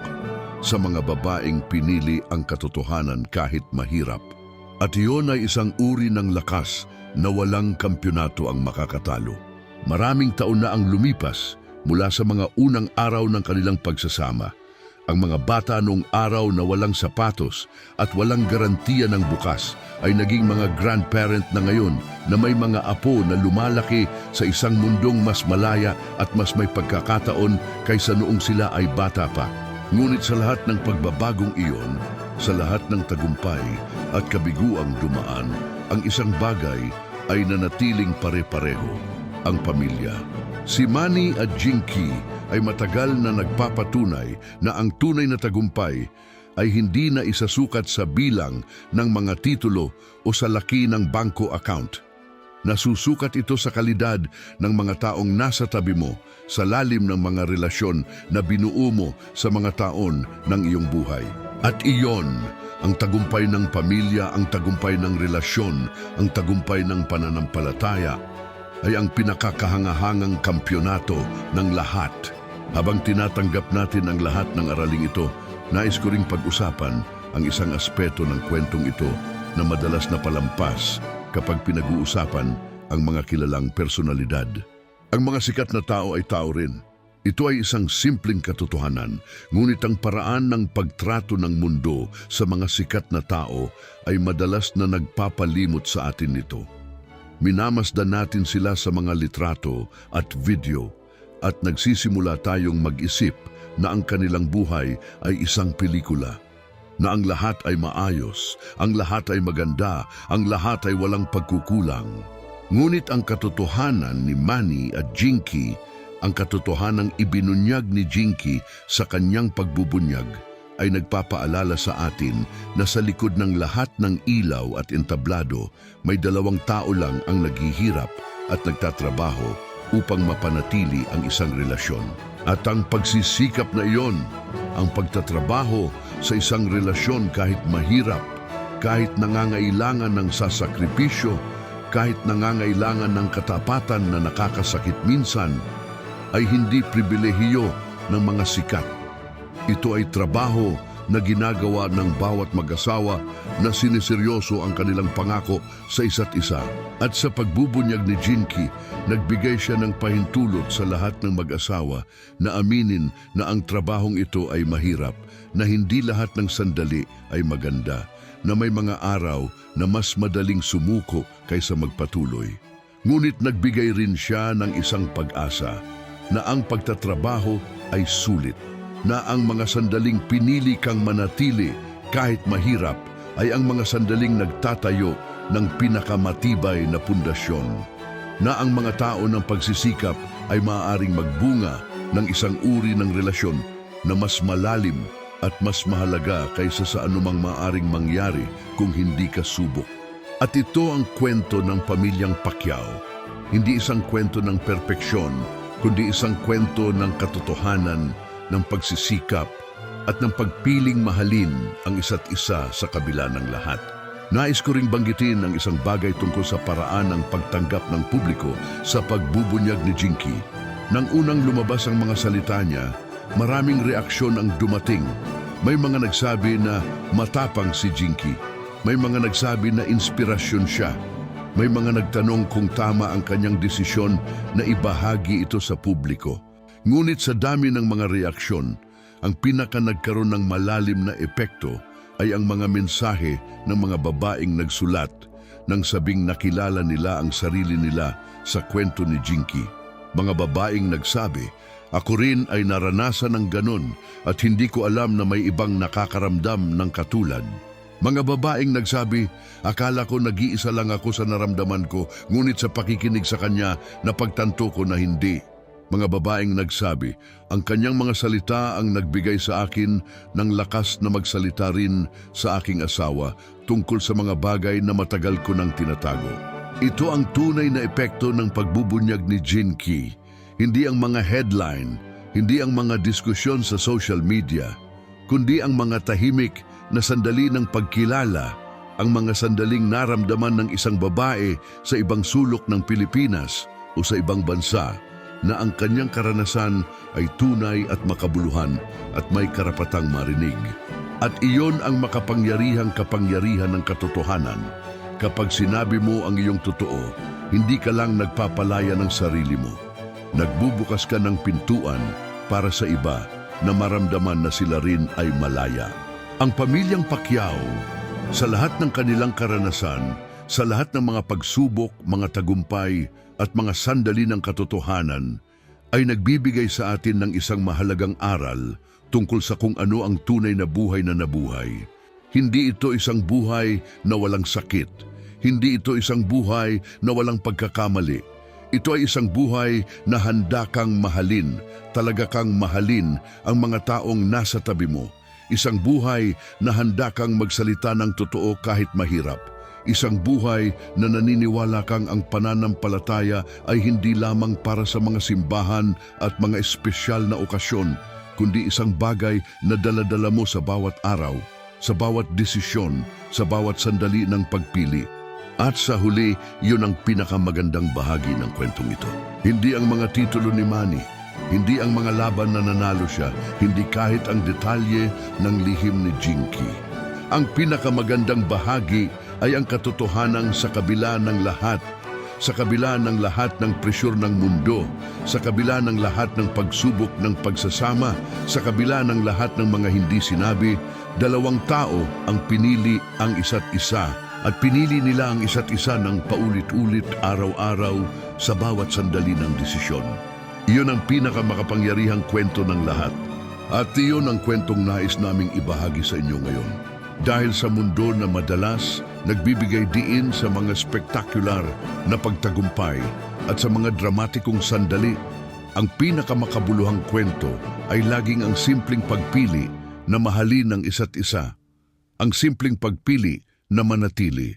sa mga babaeng pinili ang katotohanan kahit mahirap. At iyon ay isang uri ng lakas na walang kampyonato ang makakatalo. Maraming taon na ang lumipas mula sa mga unang araw ng kanilang pagsasama. Ang mga bata noong araw na walang sapatos at walang garantiya ng bukas ay naging mga grandparent na ngayon na may mga apo na lumalaki sa isang mundong mas malaya at mas may pagkakataon kaysa noong sila ay bata pa. Ngunit sa lahat ng pagbabagong iyon, sa lahat ng tagumpay at kabiguang dumaan, ang isang bagay ay nanatiling pare-pareho, ang pamilya. Si Manny at Jinky ay matagal na nagpapatunay na ang tunay na tagumpay ay hindi na isasukat sa bilang ng mga titulo o sa laki ng bangko account. Nasusukat ito sa kalidad ng mga taong nasa tabi mo, sa lalim ng mga relasyon na binuo mo sa mga taon ng iyong buhay. At iyon, ang tagumpay ng pamilya, ang tagumpay ng relasyon, ang tagumpay ng pananampalataya, ay ang pinakakahangahangang kampyonato ng lahat. Habang tinatanggap natin ang lahat ng araling ito, nais ko ring pag-usapan ang isang aspeto ng kwentong ito na madalas na palampas kapag pinag-uusapan ang mga kilalang personalidad. Ang mga sikat na tao ay tao rin. Ito ay isang simpleng katotohanan, ngunit ang paraan ng pagtrato ng mundo sa mga sikat na tao ay madalas na nagpapalimot sa atin nito. Minamasdan natin sila sa mga litrato at video at nagsisimula tayong mag-isip na ang kanilang buhay ay isang pelikula. Na ang lahat ay maayos, ang lahat ay maganda, ang lahat ay walang pagkukulang. Ngunit ang katotohanan ni Manny at Jinky, ang katotohanang ibinunyag ni Jinky sa kanyang pagbubunyag, ay nagpapaalala sa atin na sa likod ng lahat ng ilaw at entablado, may dalawang tao lang ang naghihirap at nagtatrabaho upang mapanatili ang isang relasyon. At ang pagsisikap na iyon, ang pagtatrabaho sa isang relasyon kahit mahirap, kahit nangangailangan ng sasakripisyo, kahit nangangailangan ng katapatan na nakakasakit minsan, ay hindi pribilehiyo ng mga sikat. Ito ay trabaho na ginagawa ng bawat mag-asawa na siniseryoso ang kanilang pangako sa isa't isa. At sa pagbubunyag ni Jinky, nagbigay siya ng pahintulot sa lahat ng mag-asawa na aminin na ang trabahong ito ay mahirap, na hindi lahat ng sandali ay maganda, na may mga araw na mas madaling sumuko kaysa magpatuloy. Ngunit nagbigay rin siya ng isang pag-asa na ang pagtatrabaho ay sulit, na ang mga sandaling pinili kang manatili kahit mahirap ay ang mga sandaling nagtatayo ng pinakamatibay na pundasyon, na ang mga tao ng pagsisikap ay maaaring magbunga ng isang uri ng relasyon na mas malalim at mas mahalaga kaysa sa anumang maaaring mangyari kung hindi ka subok. At ito ang kwento ng pamilyang Pacquiao, hindi isang kwento ng perpeksyon, kundi isang kwento ng katotohanan, ng pagsisikap at ng pagpiling mahalin ang isa't isa sa kabila ng lahat. Nais ko ring banggitin ang isang bagay tungkol sa paraan ng pagtanggap ng publiko sa pagbubunyag ni Jinky. Nang unang lumabas ang mga salita niya, maraming reaksyon ang dumating. May mga nagsabi na matapang si Jinky. May mga nagsabi na inspirasyon siya. May mga nagtanong kung tama ang kanyang desisyon na ibahagi ito sa publiko. Ngunit sa dami ng mga reaksyon, ang pinaka nagkaroon ng malalim na epekto ay ang mga mensahe ng mga babaeng nagsulat nang sabing nakilala nila ang sarili nila sa kwento ni Jinky. Mga babaeng nagsabi, "Ako rin ay naranasan ng ganon at hindi ko alam na may ibang nakakaramdam ng katulad." Mga babaeng nagsabi, "Akala ko nag-iisa lang ako sa naramdaman ko, ngunit sa pakikinig sa kanya, napagtanto ko na hindi." Mga babaeng nagsabi, "Ang kanyang mga salita ang nagbigay sa akin ng lakas na magsalita rin sa aking asawa tungkol sa mga bagay na matagal ko nang tinatago." Ito ang tunay na epekto ng pagbubunyag ni Jinky. Hindi ang mga headline, hindi ang mga diskusyon sa social media, kundi ang mga tahimik na sandali ng pagkilala, ang mga sandaling naramdaman ng isang babae sa ibang sulok ng Pilipinas o sa ibang bansa, na ang kanyang karanasan ay tunay at makabuluhan at may karapatang marinig. At iyon ang makapangyarihang kapangyarihan ng katotohanan. Kapag sinabi mo ang iyong totoo, hindi ka lang nagpapalaya ng sarili mo. Nagbubukas ka ng pintuan para sa iba na maramdaman na sila rin ay malaya. Ang pamilyang Pacquiao, sa lahat ng kanilang karanasan, sa lahat ng mga pagsubok, mga tagumpay, at mga sandali ng katotohanan, ay nagbibigay sa atin ng isang mahalagang aral tungkol sa kung ano ang tunay na buhay na nabuhay. Hindi ito isang buhay na walang sakit. Hindi ito isang buhay na walang pagkakamali. Ito ay isang buhay na handa kang mahalin, talaga kang mahalin ang mga taong nasa tabi mo. Isang buhay na handa kang magsalita ng totoo kahit mahirap. Isang buhay na naniniwala kang ang pananampalataya ay hindi lamang para sa mga simbahan at mga espesyal na okasyon, kundi isang bagay na dala-dala mo sa bawat araw, sa bawat desisyon, sa bawat sandali ng pagpili. At sa huli, yun ang pinakamagandang bahagi ng kwentong ito. Hindi ang mga titulo ni Manny, hindi ang mga laban na nanalo siya, hindi kahit ang detalye ng lihim ni Jinky. Ang pinakamagandang bahagi ay ang katotohanan sa kabila ng lahat, sa kabila ng lahat ng presyur ng mundo, sa kabila ng lahat ng pagsubok ng pagsasama, sa kabila ng lahat ng mga hindi sinabi, dalawang tao ang pinili ang isa't isa at pinili nila ang isa't isa ng paulit-ulit araw-araw sa bawat sandali ng desisyon. Iyon ang pinakamakapangyarihang kwento ng lahat. At iyon ang kwentong nais naming ibahagi sa inyo ngayon. Dahil sa mundo na madalas nagbibigay diin sa mga spektakular na pagtagumpay at sa mga dramatikong sandali, ang pinakamakabuluhang kwento ay laging ang simpleng pagpili na mahalin ang isa't isa. Ang simpleng pagpili na manatili.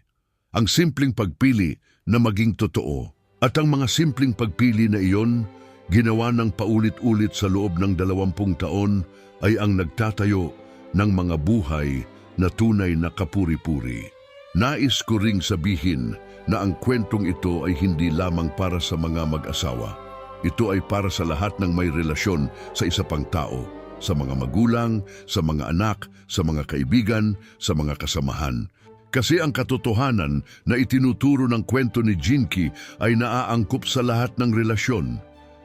Ang simpleng pagpili na maging totoo. At ang mga simpleng pagpili na iyon, ginawa ng paulit-ulit sa loob ng 20 taon, ay ang nagtatayo ng mga buhay na tunay na kapuri-puri. Nais ko ring sabihin na ang kwentong ito ay hindi lamang para sa mga mag-asawa. Ito ay para sa lahat ng may relasyon sa isa pang tao, sa mga magulang, sa mga anak, sa mga kaibigan, sa mga kasamahan. Kasi ang katotohanan na itinuturo ng kwento ni Jinky ay naaangkop sa lahat ng relasyon,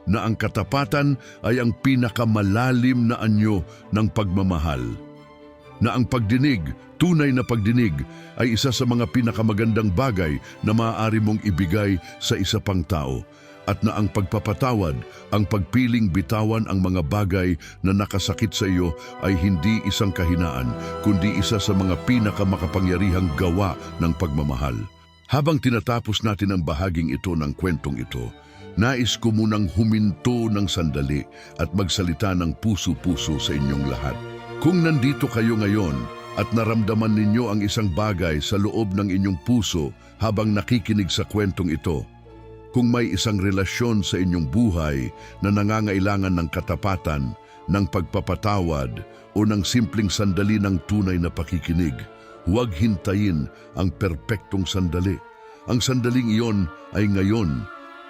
na ang katapatan ay ang pinakamalalim na anyo ng pagmamahal, na ang pagdinig, tunay na pagdinig, ay isa sa mga pinakamagandang bagay na maaari mong ibigay sa isa pang tao, at na ang pagpapatawad, ang pagpiling bitawan ang mga bagay na nakasakit sa iyo ay hindi isang kahinaan, kundi isa sa mga pinakamakapangyarihang gawa ng pagmamahal. Habang tinatapos natin ang bahaging ito ng kwentong ito, nais ko munang huminto ng sandali at magsalita ng puso-puso sa inyong lahat. Kung nandito kayo ngayon at naramdaman ninyo ang isang bagay sa loob ng inyong puso habang nakikinig sa kwentong ito, kung may isang relasyon sa inyong buhay na nangangailangan ng katapatan, ng pagpapatawad o ng simpleng sandali ng tunay na pakikinig, huwag hintayin ang perpektong sandali. Ang sandaling iyon ay ngayon,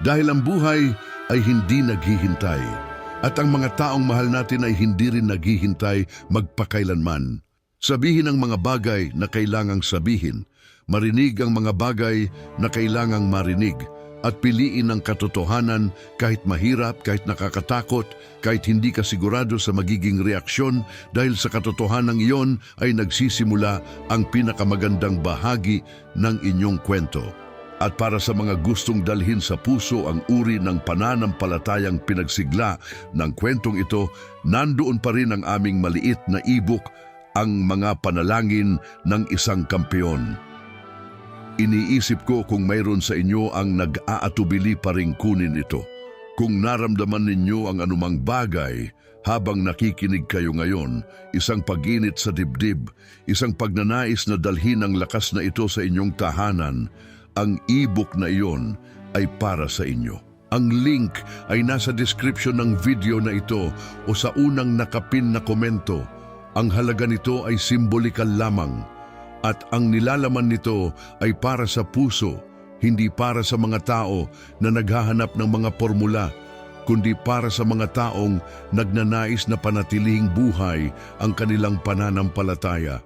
dahil ang buhay ay hindi naghihintay. At ang mga taong mahal natin ay hindi rin naghihintay magpakailanman. Sabihin ang mga bagay na kailangang sabihin, marinig ang mga bagay na kailangang marinig, at piliin ang katotohanan kahit mahirap, kahit nakakatakot, kahit hindi ka sigurado sa magiging reaksyon, dahil sa katotohanan iyon ay nagsisimula ang pinakamagandang bahagi ng inyong kwento. At para sa mga gustong dalhin sa puso ang uri ng pananampalatayang pinagsigla ng kwentong ito, nandoon pa rin ang aming maliit na e-book, Ang Mga Panalangin ng Isang Kampeon. Iniisip ko kung mayroon sa inyo ang nag-aatubili pa ring kunin ito. Kung naramdaman ninyo ang anumang bagay habang nakikinig kayo ngayon, isang pag-init sa dibdib, isang pagnanais na dalhin ang lakas na ito sa inyong tahanan, ang e-book na iyon ay para sa inyo. Ang link ay nasa description ng video na ito o sa unang nakapin na komento. Ang halaga nito ay simbolikal lamang, at ang nilalaman nito ay para sa puso, hindi para sa mga tao na naghahanap ng mga formula, kundi para sa mga taong nagnanais na panatilihing buhay ang kanilang pananampalataya.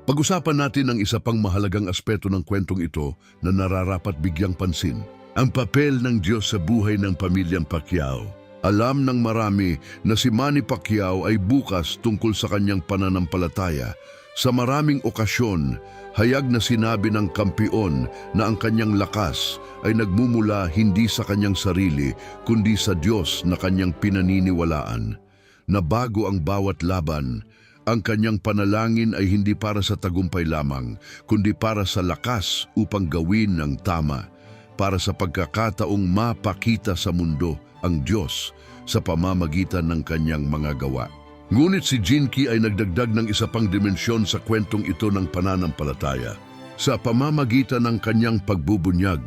Pag-usapan natin ang isa pang mahalagang aspeto ng kwentong ito na nararapat bigyang pansin. Ang papel ng Diyos sa buhay ng pamilyang Pacquiao. Alam ng marami na si Manny Pacquiao ay bukas tungkol sa kanyang pananampalataya. Sa maraming okasyon, hayag na sinabi ng kampiyon na ang kanyang lakas ay nagmumula hindi sa kanyang sarili, kundi sa Diyos na kanyang pinaniniwalaan. Na bago ang bawat laban, ang kanyang panalangin ay hindi para sa tagumpay lamang, kundi para sa lakas upang gawin ang tama, para sa pagkakataong mapakita sa mundo ang Diyos sa pamamagitan ng kanyang mga gawa. Ngunit si Jinky ay nagdagdag ng isa pang dimensyon sa kwentong ito ng pananampalataya. Sa pamamagitan ng kanyang pagbubunyag,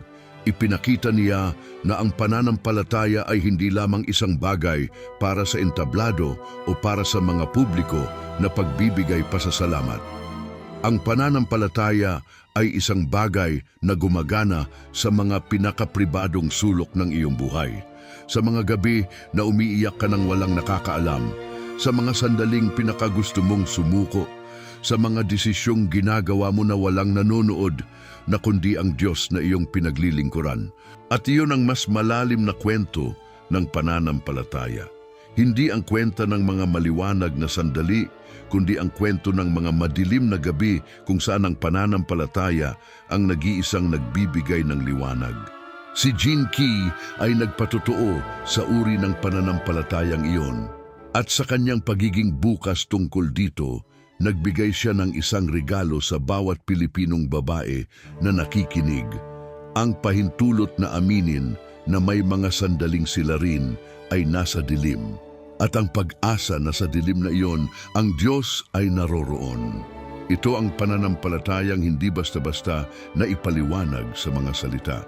ipinakita niya na ang pananampalataya ay hindi lamang isang bagay para sa entablado o para sa mga publiko na pagbibigay pasasalamat. Ang pananampalataya ay isang bagay na gumagana sa mga pinakapribadong sulok ng iyong buhay. Sa mga gabi na umiiyak ka ng walang nakakaalam, sa mga sandaling pinakagusto mong sumuko, sa mga desisyong ginagawa mo na walang nanonood, na kundi ang Diyos na iyong pinaglilingkuran. At iyon ang mas malalim na kwento ng pananampalataya. Hindi ang kwenta ng mga maliwanag na sandali, kundi ang kwento ng mga madilim na gabi kung saan ang pananampalataya ang nag-iisang nagbibigay ng liwanag. Si Jinky ay nagpatotoo sa uri ng pananampalatayang iyon. At sa kanyang pagiging bukas tungkol dito, nagbigay siya ng isang regalo sa bawat Pilipinong babae na nakikinig. Ang pahintulot na aminin na may mga sandaling sila rin ay nasa dilim. At ang pag-asa na sa dilim na iyon, ang Diyos ay naroroon. Ito ang pananampalatayang hindi basta-basta na ipaliwanag sa mga salita.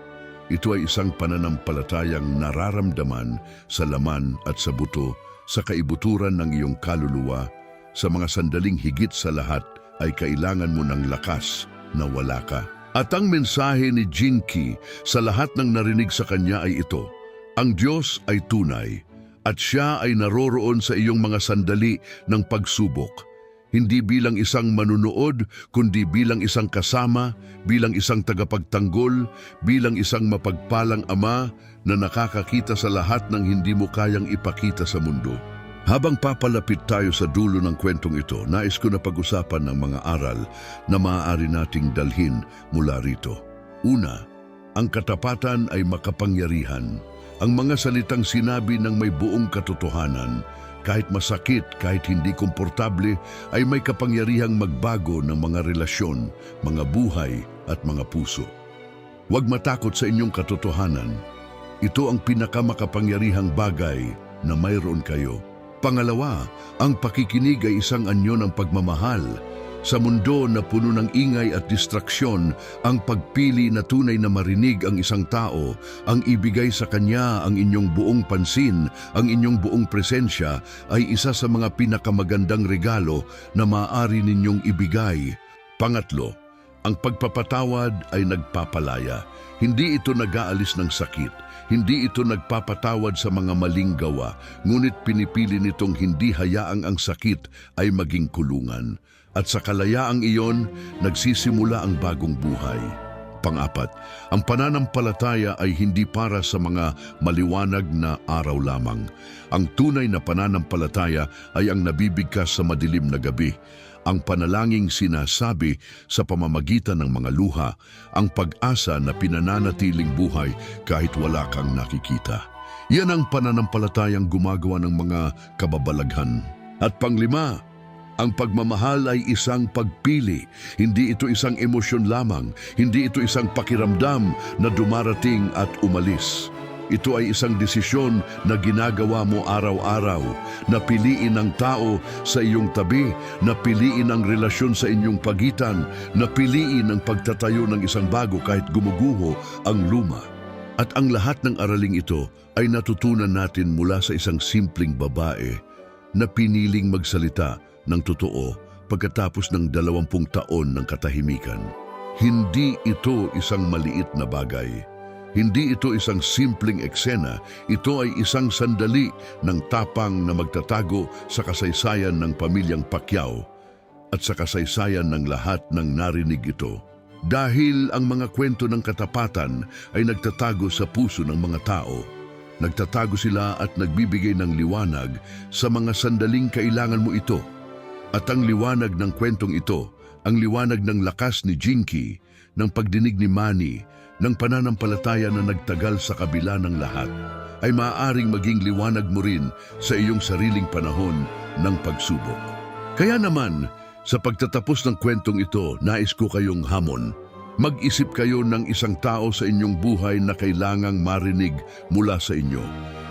Ito ay isang pananampalatayang nararamdaman sa laman at sa buto, sa kaibuturan ng iyong kaluluwa. Sa mga sandaling higit sa lahat ay kailangan mo ng lakas na wala ka. At ang mensahe ni Jinky sa lahat ng narinig sa kanya ay ito: ang Diyos ay tunay at siya ay naroroon sa iyong mga sandali ng pagsubok. Hindi bilang isang manunood, kundi bilang isang kasama, bilang isang tagapagtanggol, bilang isang mapagpalang ama na nakakakita sa lahat ng hindi mo kayang ipakita sa mundo. Habang papalapit tayo sa dulo ng kwentong ito, nais ko na pag-usapan ng mga aral na maaari nating dalhin mula rito. Una, ang katapatan ay makapangyarihan. Ang mga salitang sinabi ng may buong katotohanan, kahit masakit, kahit hindi komportable, ay may kapangyarihang magbago ng mga relasyon, mga buhay at mga puso. Huwag matakot sa inyong katotohanan. Ito ang pinakamakapangyarihang bagay na mayroon kayo. Pangalawa, ang pakikinig ay isang anyo ng pagmamahal. Sa mundo na puno ng ingay at distraksyon, ang pagpili na tunay na marinig ang isang tao, ang ibigay sa kanya ang inyong buong pansin, ang inyong buong presensya, ay isa sa mga pinakamagandang regalo na maaari ninyong ibigay. Pangatlo, ang pagpapatawad ay nagpapalaya. Hindi ito nag-aalis ng sakit. Hindi ito nagpapatawad sa mga maling gawa, ngunit pinipili nitong hindi hayaang ang sakit ay maging kulungan. At sa kalayaang iyon, nagsisimula ang bagong buhay. Pang-apat, ang pananampalataya ay hindi para sa mga maliwanag na araw lamang. Ang tunay na pananampalataya ay ang nabibigkas sa madilim na gabi. Ang panalangin sinasabi sa pamamagitan ng mga luha, ang pag-asa na pinananatiling buhay kahit wala kang nakikita. Yan ang pananampalatayang gumagawa ng mga kababalaghan. At panglima, ang pagmamahal ay isang pagpili. Hindi ito isang emosyon lamang. Hindi ito isang pakiramdam na dumarating at umalis. Ito ay isang desisyon na ginagawa mo araw-araw, na piliin ang tao sa iyong tabi, na piliin ang relasyon sa inyong pagitan, na piliin ang pagtatayo ng isang bago kahit gumuguho ang luma. At ang lahat ng araling ito ay natutunan natin mula sa isang simpleng babae na piniling magsalita ng totoo pagkatapos ng 20 taon ng katahimikan. Hindi ito isang maliit na bagay. Hindi ito isang simpleng eksena, ito ay isang sandali ng tapang na magtatago sa kasaysayan ng pamilyang Pacquiao at sa kasaysayan ng lahat ng narinig ito. Dahil ang mga kwento ng katapatan ay nagtatago sa puso ng mga tao. Nagtatago sila at nagbibigay ng liwanag sa mga sandaling kailangan mo ito. At ang liwanag ng kwentong ito, ang liwanag ng lakas ni Jinky, ng pagdinig ni Manny, ng pananampalataya na nagtagal sa kabila ng lahat, ay maaaring maging liwanag mo rin sa iyong sariling panahon ng pagsubok. Kaya naman, sa pagtatapos ng kwentong ito, nais ko kayong hamon. Mag-isip kayo ng isang tao sa inyong buhay na kailangang marinig mula sa inyo.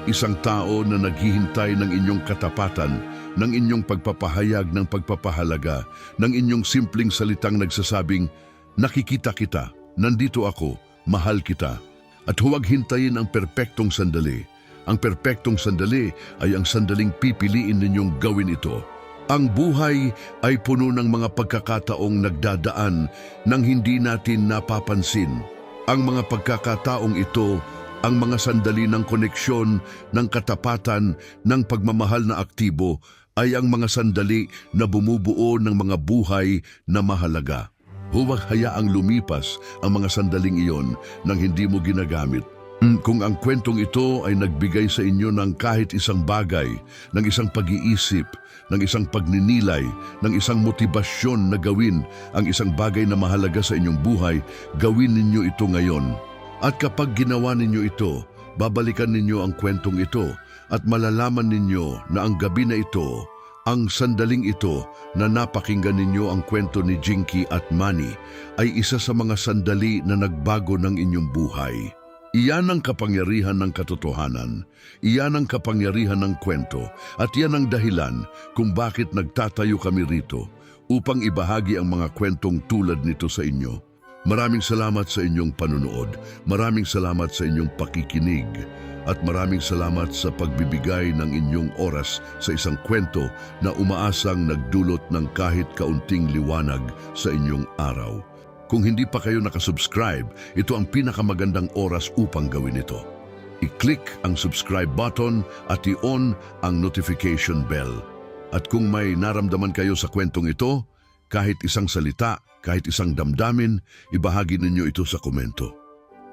Isang tao na naghihintay ng inyong katapatan, ng inyong pagpapahayag ng pagpapahalaga, ng inyong simpleng salitang nagsasabing, nakikita kita, nandito ako, mahal kita. At huwag hintayin ang perpektong sandali. Ang perpektong sandali ay ang sandaling pipiliin ninyong gawin ito. Ang buhay ay puno ng mga pagkakataong nagdadaan nang hindi natin napapansin. Ang mga pagkakataong ito, ang mga sandali ng koneksyon, ng katapatan, ng pagmamahal na aktibo, ay ang mga sandali na bumubuo ng mga buhay na mahalaga. Huwag hayaang lumipas ang mga sandaling iyon nang hindi mo ginagamit. Kung ang kwentong ito ay nagbigay sa inyo ng kahit isang bagay, ng isang pag-iisip, ng isang pagninilay, ng isang motibasyon na gawin ang isang bagay na mahalaga sa inyong buhay, gawin ninyo ito ngayon. At kapag ginawa ninyo ito, babalikan ninyo ang kwentong ito at malalaman ninyo na ang gabi na ito, ang sandaling ito na napakinggan ninyo ang kwento ni Jinky at Manny ay isa sa mga sandali na nagbago ng inyong buhay. Iyan ang kapangyarihan ng katotohanan, iyan ang kapangyarihan ng kwento, at iyan ang dahilan kung bakit nagtatayo kami rito upang ibahagi ang mga kwentong tulad nito sa inyo. Maraming salamat sa inyong panunood, maraming salamat sa inyong pakikinig, at maraming salamat sa pagbibigay ng inyong oras sa isang kwento na umaasang nagdulot ng kahit kaunting liwanag sa inyong araw. Kung hindi pa kayo nakasubscribe, ito ang pinakamagandang oras upang gawin ito. I-click ang subscribe button at i-on ang notification bell. At kung may naramdaman kayo sa kwentong ito, kahit isang salita, kahit isang damdamin, ibahagi ninyo ito sa komento.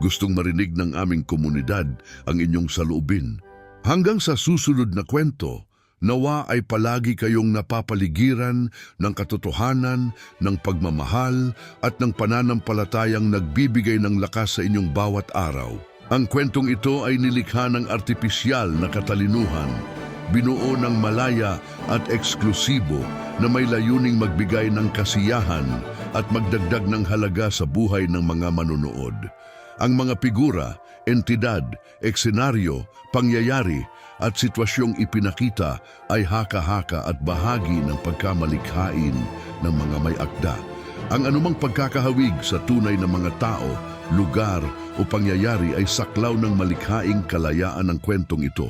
Gustong marinig ng aming komunidad ang inyong saloobin. Hanggang sa susunod na kwento, nawa ay palagi kayong napapaligiran ng katotohanan, ng pagmamahal at ng pananampalatayang nagbibigay ng lakas sa inyong bawat araw. Ang kwentong ito ay nilikha ng artipisyal na katalinuhan, binuo ng malaya at eksklusibo na may layuning magbigay ng kasiyahan at magdagdag ng halaga sa buhay ng mga manunood. Ang mga figura, entidad, eksenaryo, pangyayari at sitwasyong ipinakita ay haka-haka at bahagi ng pagkamalikhain ng mga may akda. Ang anumang pagkakahawig sa tunay na mga tao, lugar o pangyayari ay saklaw ng malikhaing kalayaan ng kwentong ito.